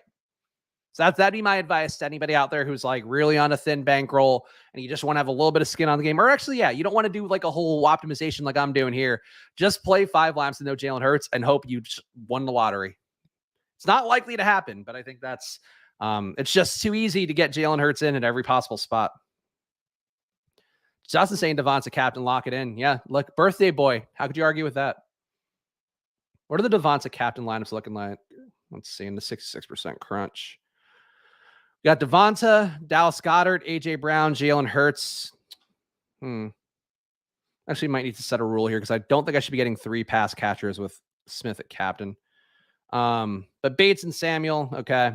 So that'd be my advice to anybody out there who's like really on a thin bankroll and you just want to have a little bit of skin on the game. Or actually, yeah, you don't want to do like a whole optimization like I'm doing here. Just play 5 lineups with no Jalen Hurts and hope you won the lottery. It's not likely to happen, but I think that's it's just too easy to get Jalen Hurts in at every possible spot. Justin saying Devon's a captain, lock it in. Yeah, look, birthday boy. How could you argue with that? What are the Devon's captain lineups looking like? Let's see in the 66% crunch. You got Devonta, Dallas Goedert, AJ Brown, Jalen Hurts. Actually, might need to set a rule here because I don't think I should be getting 3 pass catchers with Smith at captain. But Bates and Samuel, okay.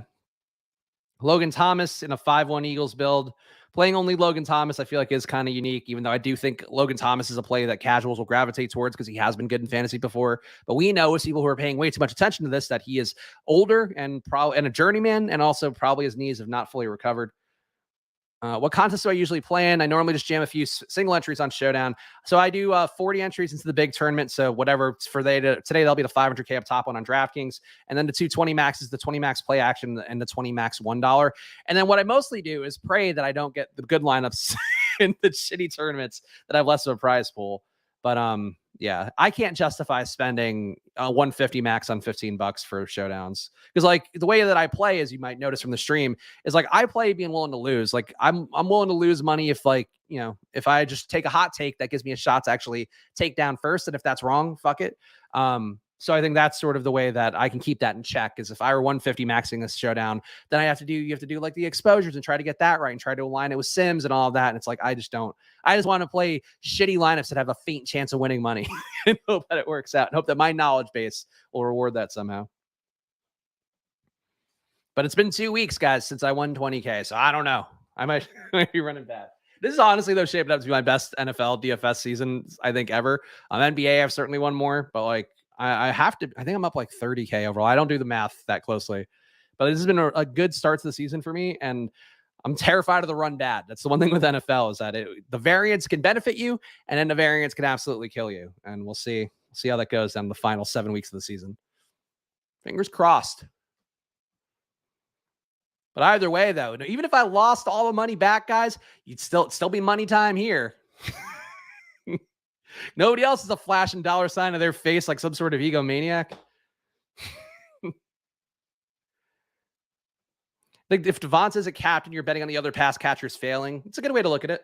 Logan Thomas in a 5-1 Eagles build. Playing only Logan Thomas, I feel like is kind of unique, even though I do think Logan Thomas is a play that casuals will gravitate towards because he has been good in fantasy before. But we know as people who are paying way too much attention to this that he is older and probably a journeyman, and also probably his knees have not fully recovered. What contests do I usually play in? I normally just jam a few single entries on Showdown. So I do 40 entries into the big tournament. So whatever for today, that'll be the 500K up top one on DraftKings. And then the 220 max is the 20 max play action and the 20 max $1. And then what I mostly do is pray that I don't get the good lineups in the shitty tournaments that have less of a prize pool. But yeah, I can't justify spending 150 max on $15 for showdowns because like the way that I play, as you might notice from the stream, is like I play being willing to lose. Like I'm willing to lose money if like, you know, if I just take a hot take that gives me a shot to actually take down first. And if that's wrong, fuck it. So I think that's sort of the way that I can keep that in check is if I were 150 maxing this showdown, then you have to do like the exposures and try to get that right and try to align it with Sims and all of that. And it's like, I just want to play shitty lineups that have a faint chance of winning money and hope that it works out and hope that my knowledge base will reward that somehow. But it's been 2 weeks, guys, since I won 20K. So I don't know. I might be running bad. This is honestly, though, shaped up to be my best NFL DFS season, I think, ever. NBA, I've certainly won more, but like, I think I'm up like 30K overall. I don't do the math that closely, but this has been a good start to the season for me. And I'm terrified of the run bad. That's the one thing with NFL is that the variance can benefit you and then the variance can absolutely kill you. And we'll see how that goes down the final 7 weeks of the season. Fingers crossed. But either way, though, even if I lost all the money back, guys, you'd still be money time here. Nobody else is a flashing dollar sign of their face like some sort of egomaniac. Like if Devonta's a captain, you're betting on the other pass catchers failing. It's a good way to look at it.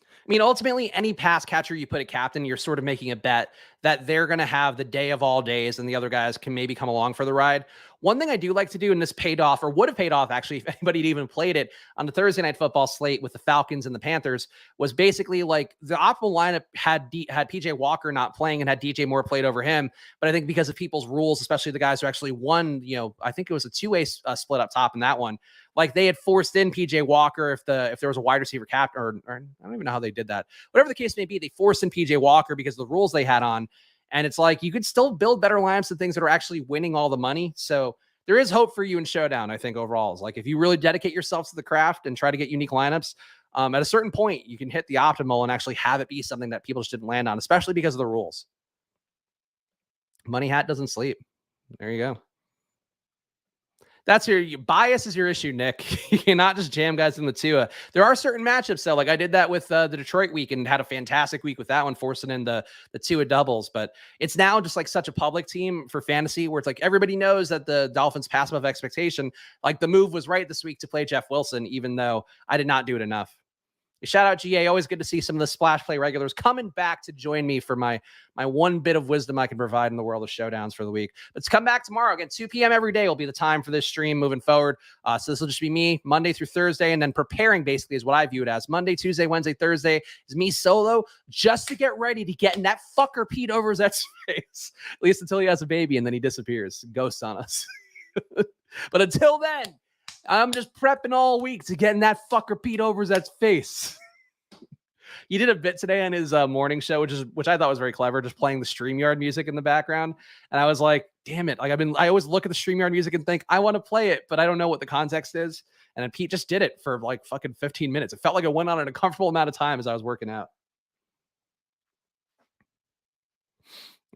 I mean, ultimately, any pass catcher you put a captain, you're sort of making a bet that they're going to have the day of all days and the other guys can maybe come along for the ride. One thing I do like to do, and this paid off or would have paid off actually if anybody had even played it on the Thursday night football slate with the Falcons and the Panthers, was basically like the optimal lineup had PJ Walker not playing and had DJ Moore played over him. But I think because of people's rules, especially the guys who actually won, I think it was a 2-way split up top in that one. Like they had forced in PJ Walker if there was a wide receiver captain, or I don't even know how they did that. Whatever the case may be, they forced in PJ Walker because of the rules they had on. And it's like you could still build better lineups and things that are actually winning all the money. So there is hope for you in Showdown, I think, overall. Is like if you really dedicate yourself to the craft and try to get unique lineups, at a certain point, you can hit the optimal and actually have it be something that people just didn't land on, especially because of the rules. Money hat doesn't sleep. There you go. That's your bias is your issue, Nick. You cannot just jam guys in the Tua. There are certain matchups, though. Like I did that with the Detroit week and had a fantastic week with that one, forcing in the Tua doubles. But it's now just like such a public team for fantasy where it's like everybody knows that the Dolphins pass above expectation. Like the move was right this week to play Jeff Wilson, even though I did not do it enough. Shout out GA. Always good to see some of the splash play regulars coming back to join me for my one bit of wisdom I can provide in the world of showdowns for the week. Let's come back tomorrow. Again, 2 p.m. every day will be the time for this stream moving forward. So this will just be me Monday through Thursday, and then preparing basically is what I view it as. Monday, Tuesday, Wednesday, Thursday is me solo just to get ready to get in that fucker Pete Overzet's face, at least until he has a baby and then he disappears, ghosts on us. But until then, I'm just prepping all week to get in that fucker Pete Overzet's face. He did a bit today on his morning show, which I thought was very clever, just playing the StreamYard music in the background. And I was like, damn it. Like I always look at the StreamYard music and think, I want to play it, but I don't know what the context is. And then Pete just did it for like fucking 15 minutes. It felt like it went on in a comfortable amount of time as I was working out.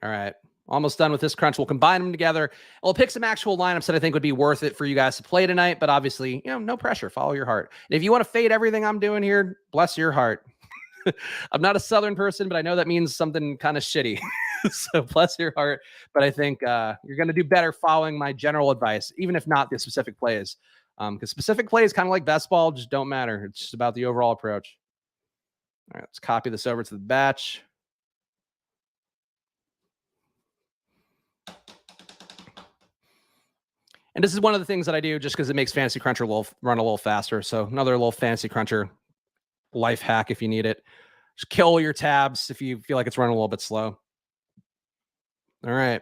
All right. Almost done with this crunch. We'll combine them together. We'll pick some actual lineups that I think would be worth it for you guys to play tonight. But obviously, no pressure. Follow your heart. And if you want to fade everything I'm doing here, bless your heart. I'm not a Southern person, but I know that means something kind of shitty. So bless your heart. But I think you're going to do better following my general advice, even if not the specific plays. Because specific plays, kind of like best ball, just don't matter. It's just about the overall approach. All right, let's copy this over to the batch. And this is one of the things that I do just because it makes Fantasy Cruncher run a little faster. So another little Fantasy Cruncher life hack if you need it. Just kill your tabs if you feel like it's running a little bit slow. All right.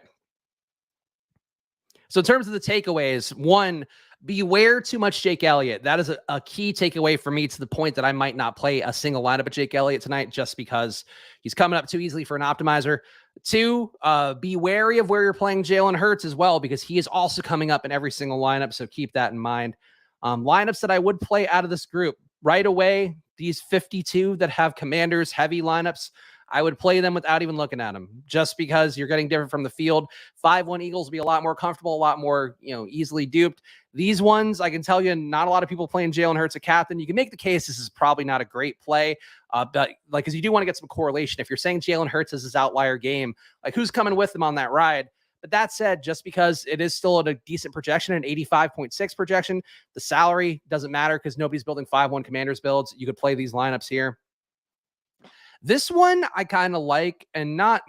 So in terms of the takeaways, one, beware too much Jake Elliott. That is a key takeaway for me, to the point that I might not play a single lineup of Jake Elliott tonight just because he's coming up too easily for an optimizer. Two, be wary of where you're playing Jalen Hurts as well, because he is also coming up in every single lineup. So keep that in mind. Lineups that I would play out of this group right away, these 52 that have Commanders heavy lineups, I would play them without even looking at them, just because you're getting different from the field. 5-1 Eagles will be a lot more comfortable, a lot more, easily duped. These ones, I can tell you, not a lot of people playing Jalen Hurts at captain. You can make the case this is probably not a great play, but because you do want to get some correlation. If you're saying Jalen Hurts is his outlier game, like who's coming with him on that ride? But that said, just because it is still at a decent projection, an 85.6 projection, the salary doesn't matter because nobody's building 5-1 Commanders builds. You could play these lineups here. This one I kind of like, and I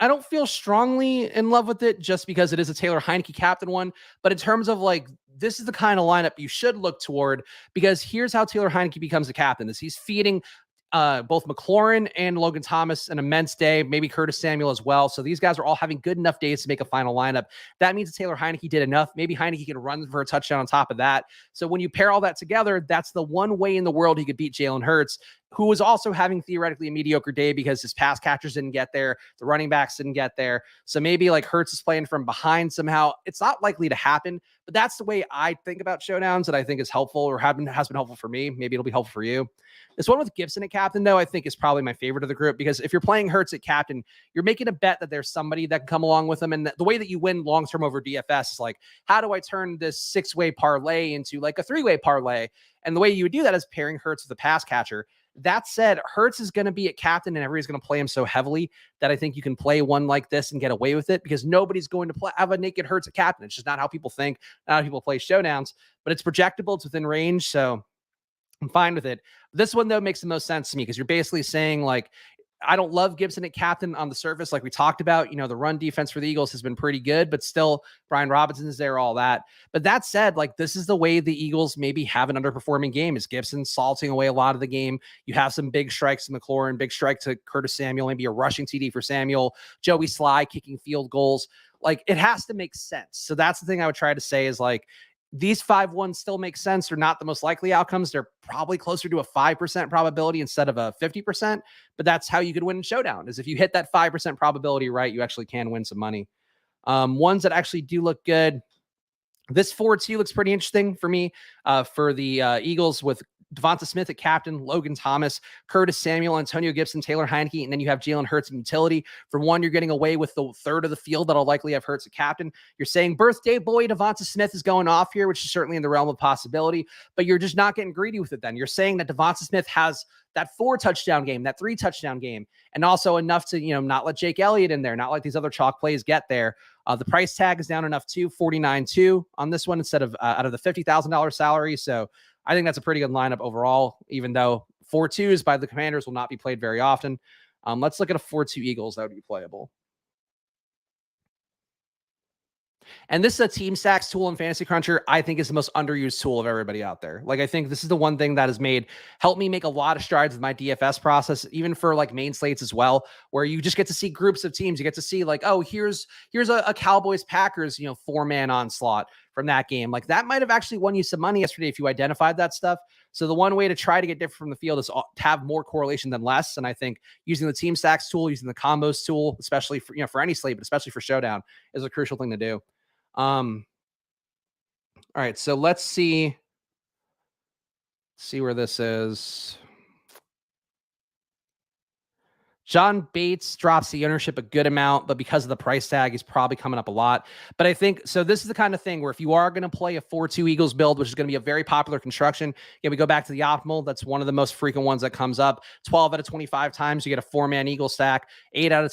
don't feel strongly in love with it just because it is a Taylor Heineke captain one. But in terms of like, this is the kind of lineup you should look toward, because here's how Taylor Heineke becomes a captain: is he's feeding both McLaurin and Logan Thomas an immense day, maybe Curtis Samuel as well. So these guys are all having good enough days to make a final lineup. That means that Taylor Heineke did enough. Maybe Heineke can run for a touchdown on top of that. So when you pair all that together, that's the one way in the world he could beat Jalen Hurts, who was also having theoretically a mediocre day because his pass catchers didn't get there. The running backs didn't get there. So maybe like Hurts is playing from behind somehow. It's not likely to happen, but that's the way I think about showdowns that I think is helpful, or has been helpful for me. Maybe it'll be helpful for you. This one with Gibson at captain, though, I think is probably my favorite of the group, because if you're playing Hurts at captain, you're making a bet that there's somebody that can come along with him. And the way that you win long-term over DFS is like, how do I turn this 6-way parlay into like a 3-way parlay? And the way you would do that is pairing Hurts with a pass catcher. That said, Hurts is going to be at captain, and everybody's going to play him so heavily that I think you can play one like this and get away with it, because nobody's going to have a naked Hurts at captain. It's just not how people think, not how people play showdowns, but it's projectable. It's within range. So I'm fine with it. This one, though, makes the most sense to me, because you're basically saying, like, I don't love Gibson at captain on the surface, like we talked about. The run defense for the Eagles has been pretty good, but still Brian Robinson is there, all that. But that said, like, this is the way the Eagles maybe have an underperforming game, is Gibson salting away a lot of the game. You have some big strikes to McLaurin, big strike to Curtis Samuel, maybe a rushing TD for Samuel, Joey Sly kicking field goals. Like, it has to make sense. So that's the thing I would try to say is, like, these 5-1 still make sense. They're not the most likely outcomes. They're probably closer to a 5% probability instead of a 50%, but that's how you could win in showdown, is if you hit that 5% probability right, you actually can win some money. Ones that actually do look good. This 4-2 looks pretty interesting for me, for the Eagles, with Devonta Smith at captain, Logan Thomas, Curtis Samuel, Antonio Gibson, Taylor Heineke, and then you have Jalen Hurts in utility. For one, you're getting away with the third of the field that'll likely have Hurts at captain. You're saying birthday boy Devonta Smith is going off here, which is certainly in the realm of possibility, but you're just not getting greedy with it then. You're saying that Devonta Smith has that 4-touchdown game, that 3-touchdown game, and also enough to, not let Jake Elliott in there, not let these other chalk plays get there. The price tag is down enough too, $49,200 on this one instead of out of the $50,000 salary. So I think that's a pretty good lineup overall, even though 4-2s by the Commanders will not be played very often. Let's look at a 4-2 Eagles that would be playable. And this is a team stacks tool in Fantasy Cruncher. I think is the most underused tool of everybody out there. Like, I think this is the one thing that has helped me make a lot of strides with my DFS process, even for like main slates as well, where you just get to see groups of teams. You get to see like, oh, here's a Cowboys Packers, 4-man onslaught from that game. Like, that might have actually won you some money yesterday if you identified that stuff. So the one way to try to get different from the field is to have more correlation than less. And I think using the team stacks tool, using the combos tool, especially for any slate, but especially for showdown, is a crucial thing to do. All right, so let's see where this is. John Bates drops the ownership a good amount, but because of the price tag, he's probably coming up a lot. But I think, so this is the kind of thing where if you are going to play a 4-2 Eagles build, which is going to be a very popular construction, we go back to the optimal. That's one of the most frequent ones that comes up. 12 out of 25 times, you get a 4-man Eagle stack. 8 out of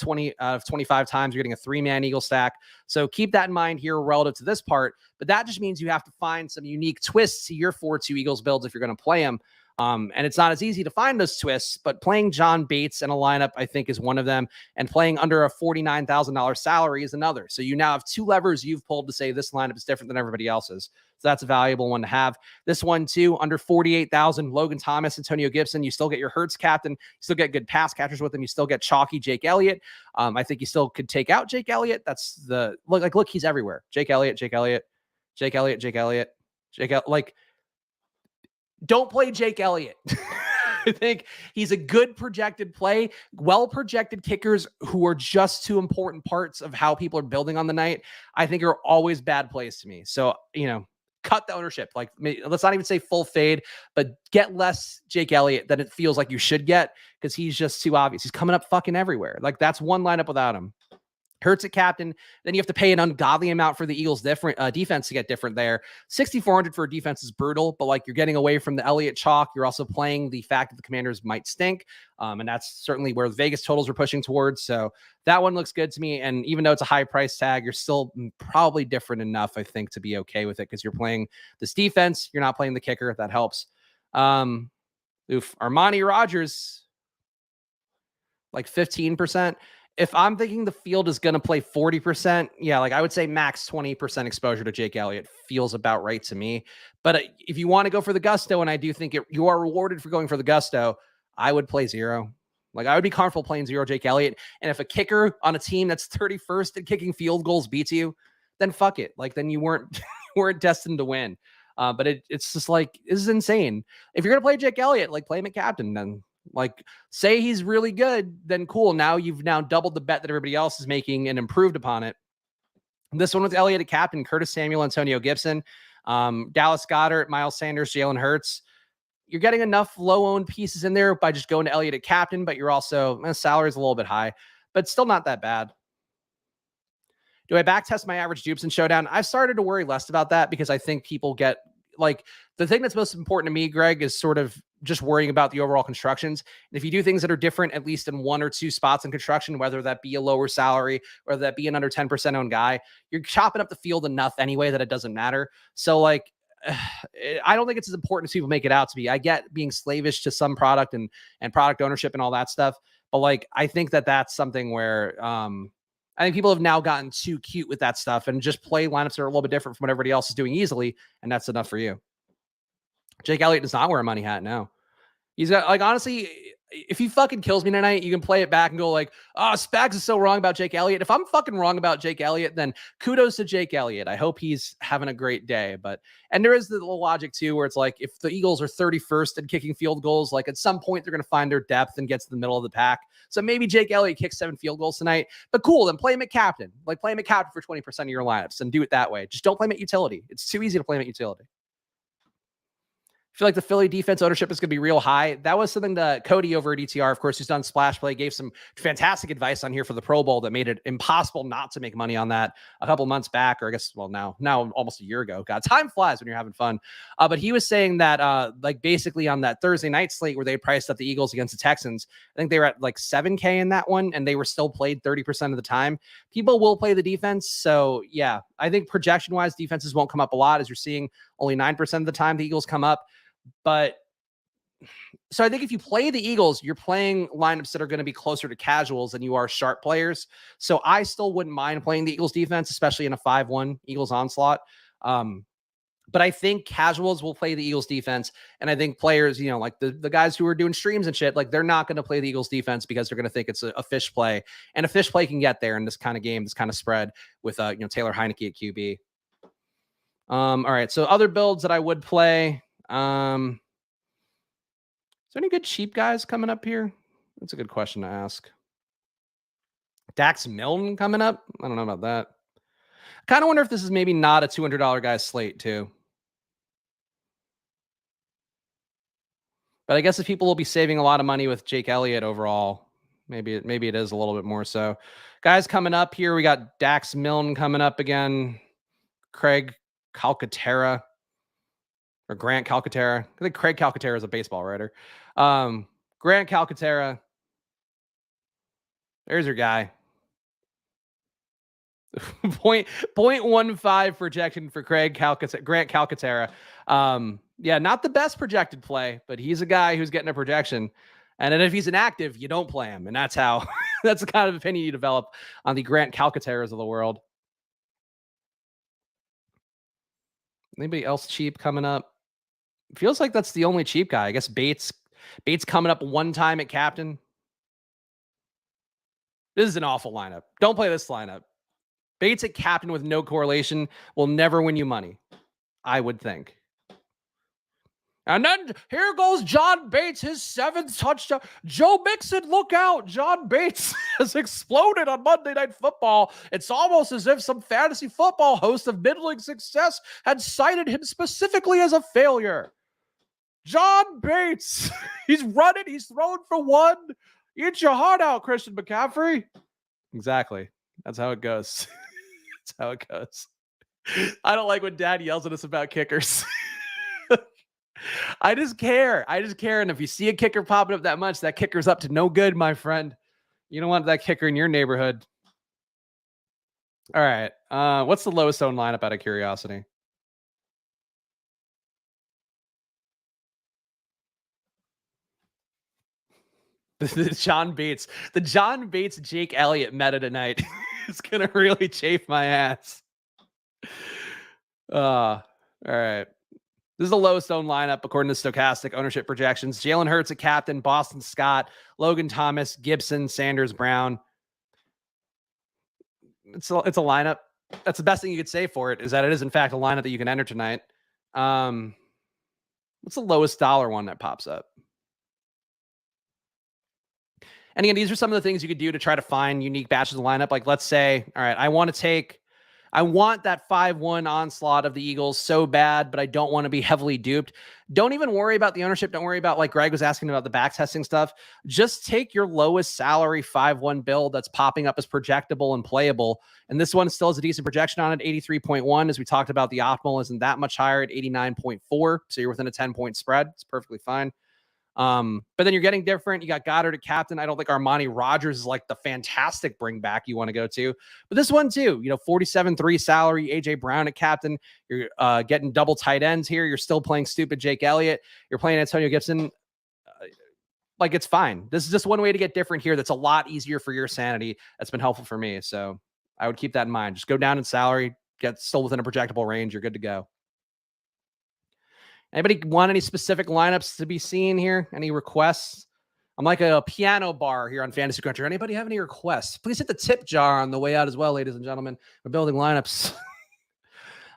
25 times, you're getting a 3-man Eagle stack. So keep that in mind here relative to this part. But that just means you have to find some unique twists to your 4-2 Eagles builds if you're going to play them. And it's not as easy to find those twists, but playing John Bates in a lineup, I think, is one of them. And playing under a $49,000 salary is another. So you now have two levers you've pulled to say this lineup is different than everybody else's. So that's a valuable one to have. This one, too, under 48,000, Logan Thomas, Antonio Gibson. You still get your Hurts captain. You still get good pass catchers with him. You still get chalky Jake Elliott. I think you still could take out Jake Elliott. That's the look, he's everywhere. Jake Elliott. Don't play Jake Elliott. I think he's a good projected play. Well-projected kickers who are just two important parts of how people are building on the night, I think are always bad plays to me. So, cut the ownership. Like, let's not even say full fade, but get less Jake Elliott than it feels like you should get because he's just too obvious. He's coming up fucking everywhere. Like, that's one lineup without him. Hurts at captain. Then you have to pay an ungodly amount for the Eagles' defense to get different there. 6,400 for a defense is brutal, but like you're getting away from the Elliott chalk. You're also playing the fact that the Commanders might stink. And that's certainly where the Vegas totals are pushing towards. So that one looks good to me. And even though it's a high price tag, you're still probably different enough, I think, to be okay with it because you're playing this defense. You're not playing the kicker. That helps. Armani Rogers, like 15%. If I'm thinking the field is going to play 40%, yeah, like I would say max 20% exposure to Jake Elliott feels about right to me. But if you want to go for the gusto, and I do think you are rewarded for going for the gusto, I would play zero. Like I would be comfortable playing zero Jake Elliott. And if a kicker on a team that's 31st at kicking field goals beats you, then fuck it. Like then you weren't destined to win. But it's just like, this is insane. If you're going to play Jake Elliott, like play him at captain, then like say he's really good, then cool. Now you've doubled the bet that everybody else is making and improved upon it. This one with Elliott at captain, Curtis Samuel, Antonio Gibson, Dallas Goedert, Miles Sanders, Jalen Hurts. You're getting enough low-owned pieces in there by just going to Elliott at captain, but you're also, salary is a little bit high, but still not that bad. Do I backtest my average dupes in Showdown? I've started to worry less about that because I think people get like the thing that's most important to me, Greg, is sort of just worrying about the overall constructions. And if you do things that are different, at least in one or two spots in construction, whether that be a lower salary, whether that be an under 10% owned guy, you're chopping up the field enough anyway that it doesn't matter. So like, I don't think it's as important as people make it out to be. I get being slavish to some product and product ownership and all that stuff. But like, I think that that's something where, I think people have now gotten too cute with that stuff and just play lineups that are a little bit different from what everybody else is doing easily. And that's enough for you. Jake Elliott does not wear a money hat now. He's got, like, honestly, if he fucking kills me tonight, you can play it back and go like, oh, Spags is so wrong about Jake Elliott. If I'm fucking wrong about Jake Elliott, then kudos to Jake Elliott. I hope he's having a great day. And there is the little logic too, where it's like, if the Eagles are 31st in kicking field goals, like at some point they're going to find their depth and get to the middle of the pack. So maybe Jake Elliott kicks 7 field goals tonight, but cool. Then play him at captain, like play him at captain for 20% of your lineups and do it that way. Just don't play him at utility. It's too easy to play him at utility. I feel like the Philly defense ownership is going to be real high. That was something that Cody over at ETR, of course, who's done Splash Play, gave some fantastic advice on here for the Pro Bowl that made it impossible not to make money on that a couple months back, or I guess, well, now almost a year ago. God, time flies when you're having fun. But he was saying that, like, basically on that Thursday night slate where they priced up the Eagles against the Texans, I think they were at like 7K in that one, and they were still played 30% of the time. People will play the defense. So, yeah, I think projection-wise, defenses won't come up a lot, as you're seeing only 9% of the time the Eagles come up. But so I think if you play the Eagles, you're playing lineups that are going to be closer to casuals than you are sharp players. So I still wouldn't mind playing the Eagles defense, especially in a 5-1 Eagles onslaught. But I think casuals will play the Eagles defense. And I think players, like the guys who are doing streams and shit, like they're not going to play the Eagles defense because they're going to think it's a fish play. And a fish play can get there in this kind of game, this kind of spread with, Taylor Heineke at QB. All right. So other builds that I would play. Is there any good cheap guys coming up here? That's a good question to ask. Dax Milne coming up? I don't know about that. I kind of wonder if this is maybe not a $200 guy slate too. But I guess if people will be saving a lot of money with Jake Elliott overall, maybe it is a little bit more so. Guys coming up here, we got Dax Milne coming up again. Craig Calcaterra. Or Grant Calcaterra. I think Craig Calcaterra is a baseball writer. Grant Calcaterra. There's your guy. 0.15 projection for Grant Calcaterra. Yeah, not the best projected play, but he's a guy who's getting a projection. And then if he's inactive, you don't play him. And that's how, that's the kind of opinion you develop on the Grant Calcaterras of the world. Anybody else cheap coming up? Feels like that's the only cheap guy. I guess Bates coming up one time at captain. This is an awful lineup. Don't play this lineup. Bates at captain with no correlation will never win you money, I would think. And then here goes John Bates, his 7th touchdown. Joe Mixon, look out. John Bates has exploded on Monday Night Football. It's almost as if some fantasy football host of middling success had cited him specifically as a failure. John Bates, he's running, he's throwing for one. Eat your heart out, Christian McCaffrey. Exactly. That's how it goes. That's how it goes. I don't like when Dad yells at us about kickers. I just care. And if you see a kicker popping up that much, that kicker's up to no good, my friend. You don't want that kicker in your neighborhood. All right. What's the lowest owned lineup out of curiosity? The John Bates, Jake Elliott meta tonight is going to really chafe my ass. All right. This is the lowest owned lineup according to Stochastic ownership projections. Jalen Hurts at captain, Boston Scott, Logan Thomas, Gibson, Sanders, Brown. It's a lineup. That's the best thing you could say for it, is that it is in fact a lineup that you can enter tonight. What's the lowest dollar one that pops up? And again, these are some of the things you could do to try to find unique batches of lineup. Like, let's say, all right, I want that 5-1 onslaught of the Eagles so bad, but I don't want to be heavily duped. Don't even worry about the ownership. Don't worry about, like Greg was asking about, the back testing stuff. Just take your lowest salary 5-1 build that's popping up as projectable and playable. And this one still has a decent projection on it, 83.1. As we talked about, the optimal isn't that much higher at 89.4. So you're within a 10-point spread. It's perfectly fine. But then you're getting different. You got Goddard at captain. I don't think Armani Rogers is like the fantastic bring back you want to go to, but this one too, 47.3 salary, AJ Brown at captain. You're getting double tight ends here. You're still playing stupid Jake Elliott. You're playing Antonio Gibson. Like, it's fine. This is just one way to get different here. That's a lot easier for your sanity. That's been helpful for me. So I would keep that in mind. Just go down in salary, get still within a projectable range. You're good to go. Anybody want any specific lineups to be seen here? Any requests? I'm like a piano bar here on Fantasy Cruncher. Anybody have any requests? Please hit the tip jar on the way out as well, ladies and gentlemen. We're building lineups.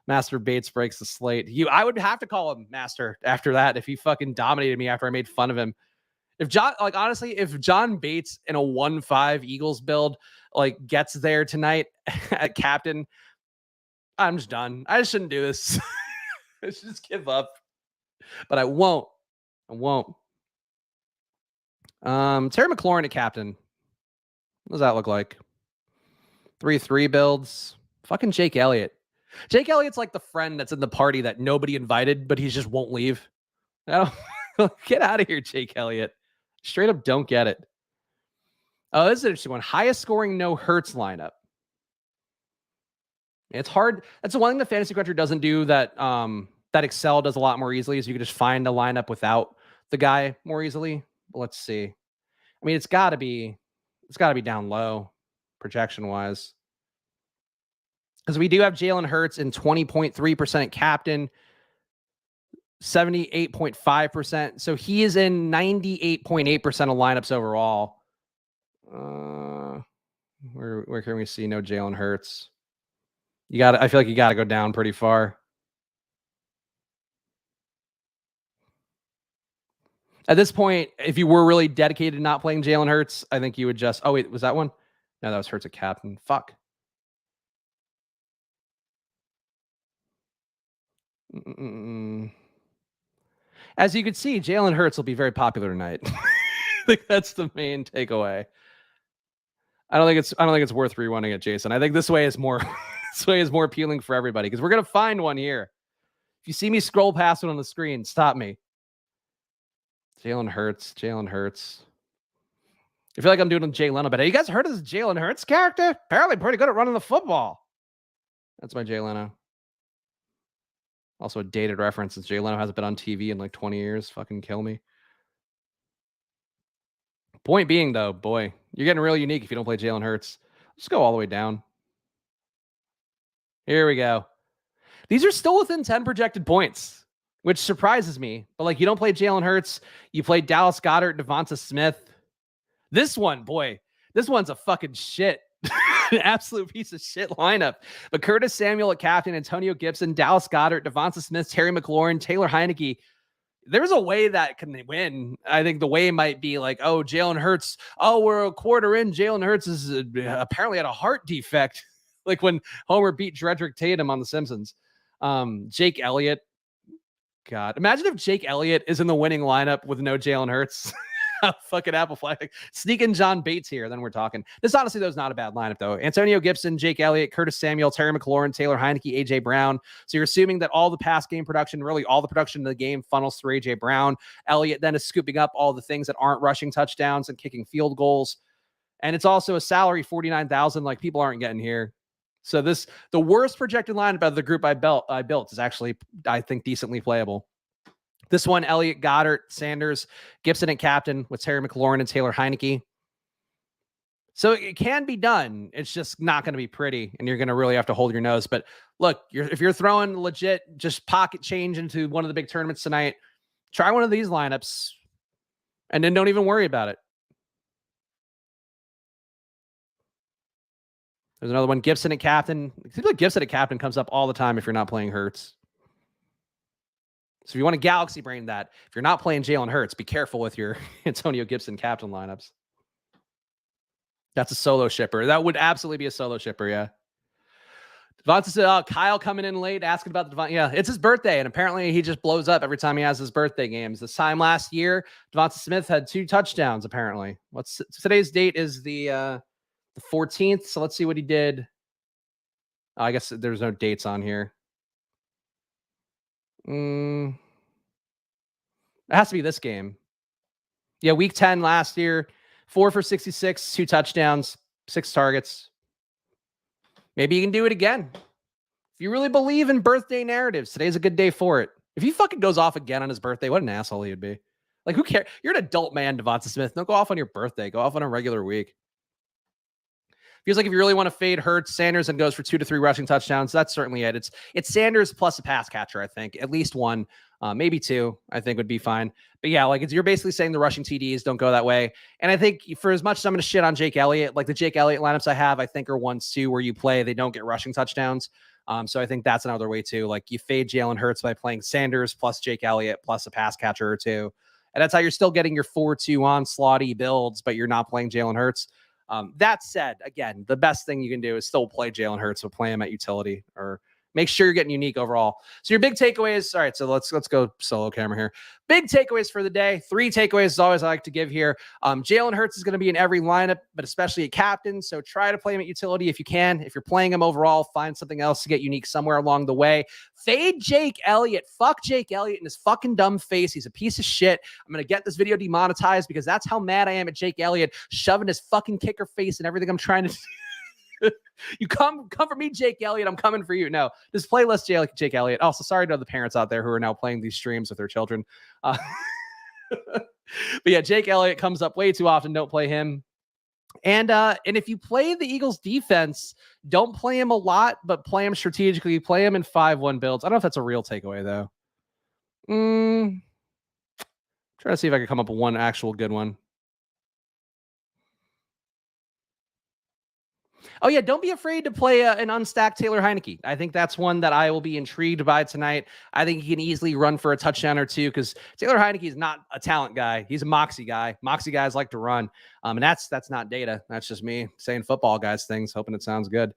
Master Bates breaks the slate. I would have to call him Master after that if he fucking dominated me after I made fun of him. If John Bates in a 1-5 Eagles build gets there tonight at captain, I'm just done. I just shouldn't do this. I should just give up. But I won't. Terry McLaurin at captain. What does that look like? 3-3 builds. Fucking Jake Elliott. Jake Elliott's like the friend that's in the party that nobody invited, but he just won't leave. Get out of here, Jake Elliott. Straight up don't get it. Oh, this is an interesting one. Highest scoring no Hurts lineup. It's hard. That's the one thing the Fantasy Cruncher doesn't do that that Excel does a lot more easily, is you can just find a lineup without the guy more easily. But let's see. I mean, it's got to be down low projection wise, because we do have Jalen Hurts in 20.3% captain, 78.5%. So he is in 98.8% of lineups overall. Where can we see no Jalen Hurts? I feel like you got to go down pretty far. At this point, if you were really dedicated to not playing Jalen Hurts, I think you would just... Oh, wait, was that one? No, that was Hurts at captain. Fuck. As you can see, Jalen Hurts will be very popular tonight. I think that's the main takeaway. I don't think it's worth rerunning it, Jason. I think this way is more appealing for everybody, because we're gonna find one here. If you see me scroll past it on the screen, stop me. Jalen Hurts. I feel like I'm doing with Jay Leno, but have you guys heard of this Jalen Hurts character? Apparently pretty good at running the football. That's my Jay Leno. Also a dated reference since Jay Leno hasn't been on TV in like 20 years. Fucking kill me. Point being, though, boy, you're getting real unique if you don't play Jalen Hurts. Just go all the way down. Here we go. These are still within 10 projected points, which surprises me. But like, you don't play Jalen Hurts. You play Dallas Goedert, Devonta Smith. This one, boy, this one's a fucking shit. An absolute piece of shit lineup. But Curtis Samuel at captain, Antonio Gibson, Dallas Goedert, Devonta Smith, Terry McLaurin, Taylor Heineke. There's a way that can win. I think the way might be like, oh, Jalen Hurts. Oh, we're a quarter in. Jalen Hurts is apparently had a heart defect. Like when Homer beat Dredrick Tatum on The Simpsons. Jake Elliott. God, imagine if Jake Elliott is in the winning lineup with no Jalen Hurts. Fucking apple flag. Sneaking John Bates here, then we're talking. This honestly, though, is not a bad lineup, though. Antonio Gibson, Jake Elliott, Curtis Samuel, Terry McLaurin, Taylor Heineke, A.J. Brown. So you're assuming that all the pass game production, really all the production of the game funnels through A.J. Brown. Elliott then is scooping up all the things that aren't rushing touchdowns and kicking field goals. And it's also a salary, $49,000, like people aren't getting here. So the worst projected lineup of the group I built is actually, I think, decently playable. This one, Elliott, Goddard, Sanders, Gibson at captain with Terry McLaurin and Taylor Heineke. So it can be done. It's just not going to be pretty, and you're going to really have to hold your nose. But look, if you're throwing legit just pocket change into one of the big tournaments tonight, try one of these lineups, and then don't even worry about it. There's another one, Gibson at captain. It seems like Gibson at captain comes up all the time if you're not playing Hurts. So if you want to galaxy brain that, if you're not playing Jalen Hurts, be careful with your Antonio Gibson captain lineups. That's a solo shipper. That would absolutely be a solo shipper, yeah. Devonta said, Kyle coming in late, asking about the Devonta. Yeah, it's his birthday, and apparently he just blows up every time he has his birthday games. This time last year, Devonta Smith had 2 touchdowns, apparently. Today's date is the 14th, so let's see what he did. I guess there's no dates on here. It has to be this game. Yeah, week 10 last year, 4 for 66, 2 touchdowns, 6 targets. Maybe you can do it again. If you really believe in birthday narratives, today's a good day for it. If he fucking goes off again on his birthday, what an asshole he would be. Like, who cares? You're an adult man, Devonta Smith. Don't go off on your birthday. Go off on a regular week. Feels like if you really want to fade Hurts, Sanders and goes for 2 to 3 rushing touchdowns, that's certainly it. It's Sanders plus a pass catcher, I think. At least 1, maybe 2, I think would be fine. But yeah, like you're basically saying the rushing TDs don't go that way. And I think for as much as I'm going to shit on Jake Elliott, like the Jake Elliott lineups I have, I think are ones too where you play, they don't get rushing touchdowns. So I think that's another way too. Like you fade Jalen Hurts by playing Sanders plus Jake Elliott plus a pass catcher or 2. And that's how you're still getting your 4-2 onslaughty builds, but you're not playing Jalen Hurts. That said, again, the best thing you can do is still play Jalen Hurts, so play him at utility or make sure you're getting unique overall. So your big takeaways. All right, so let's go solo camera here. Big takeaways for the day. 3 takeaways is always I like to give here. Jalen Hurts is going to be in every lineup, but especially a captain. So try to play him at utility if you can. If you're playing him overall, find something else to get unique somewhere along the way. Fade Jake Elliott. Fuck Jake Elliott and his fucking dumb face. He's a piece of shit. I'm going to get this video demonetized because that's how mad I am at Jake Elliott shoving his fucking kicker face and everything I'm trying to do. You come for me, Jake Elliott. I'm coming for you. No, just play less Jake Elliott. Also, sorry to the parents out there who are now playing these streams with their children. But yeah, Jake Elliott comes up way too often. Don't play him. And if you play the Eagles defense, don't play him a lot, but play him strategically. Play him in 5-1 builds. I don't know if that's a real takeaway though. Try to see if I can come up with one actual good one. Oh, yeah, don't be afraid to play an unstacked Taylor Heineke. I think that's one that I will be intrigued by tonight. I think he can easily run for a touchdown or 2 because Taylor Heineke is not a talent guy. He's a moxie guy. Moxie guys like to run. And that's not data. That's just me saying football guys things, hoping it sounds good.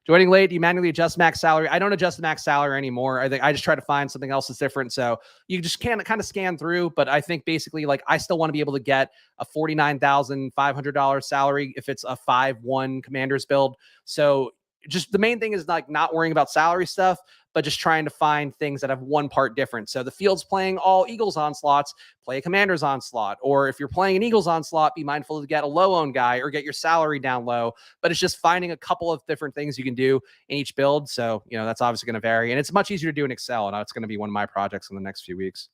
Joining late, you manually adjust max salary. I don't adjust the max salary anymore. I think I just try to find something else that's different. So you just can't kind of scan through. But I think basically, like, I still want to be able to get a $49,500 salary if it's a 5-1 Commanders build. So just the main thing is like not worrying about salary stuff, but just trying to find things that have one part different. So the field's playing all Eagles onslaughts, play a Commanders onslaught. Or if you're playing an Eagles onslaught, be mindful to get a low-owned guy or get your salary down low. But it's just finding a couple of different things you can do in each build. So, that's obviously going to vary. And it's much easier to do in Excel. And it's going to be one of my projects in the next few weeks.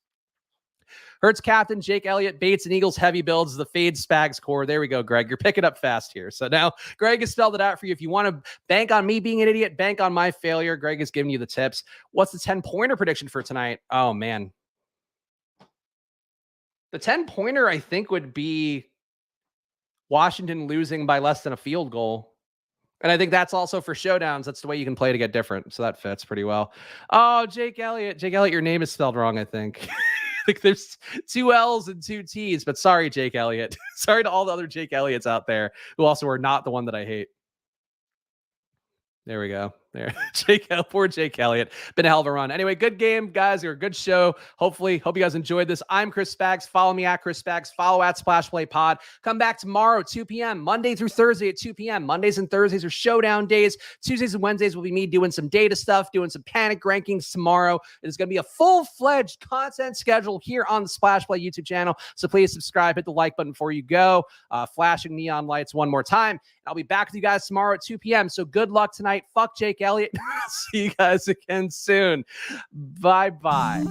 Hurts captain, Jake Elliott, Bates, and Eagles heavy builds, the fade Spags core. There we go, Greg. You're picking up fast here. So now Greg has spelled it out for you. If you want to bank on me being an idiot, bank on my failure, Greg is giving you the tips. What's the 10-pointer prediction for tonight? Oh, man. The 10-pointer, I think, would be Washington losing by less than a field goal. And I think that's also for showdowns. That's the way you can play to get different. So that fits pretty well. Oh, Jake Elliott. Jake Elliott, your name is spelled wrong, I think. Like there's 2 L's and 2 T's, but sorry, Jake Elliott. Sorry to all the other Jake Elliott's out there who also are not the one that I hate. There we go. There. Poor Jake Elliott. Been a hell of a run. Anyway, good game, guys, or a good show. Hope you guys enjoyed this. I'm Chris Spags. Follow me at Chris Spags. Follow at Splash Play Pod. Come back tomorrow, 2 p.m., Monday through Thursday at 2 p.m. Mondays and Thursdays are showdown days. Tuesdays and Wednesdays will be me doing some data stuff, doing some panic rankings tomorrow. It's going to be a full-fledged content schedule here on the Splash Play YouTube channel. So please subscribe, hit the like button before you go. Flashing neon lights one more time. I'll be back with you guys tomorrow at 2 p.m. So good luck tonight. Fuck Jake Elliott. See you guys again soon. Bye-bye.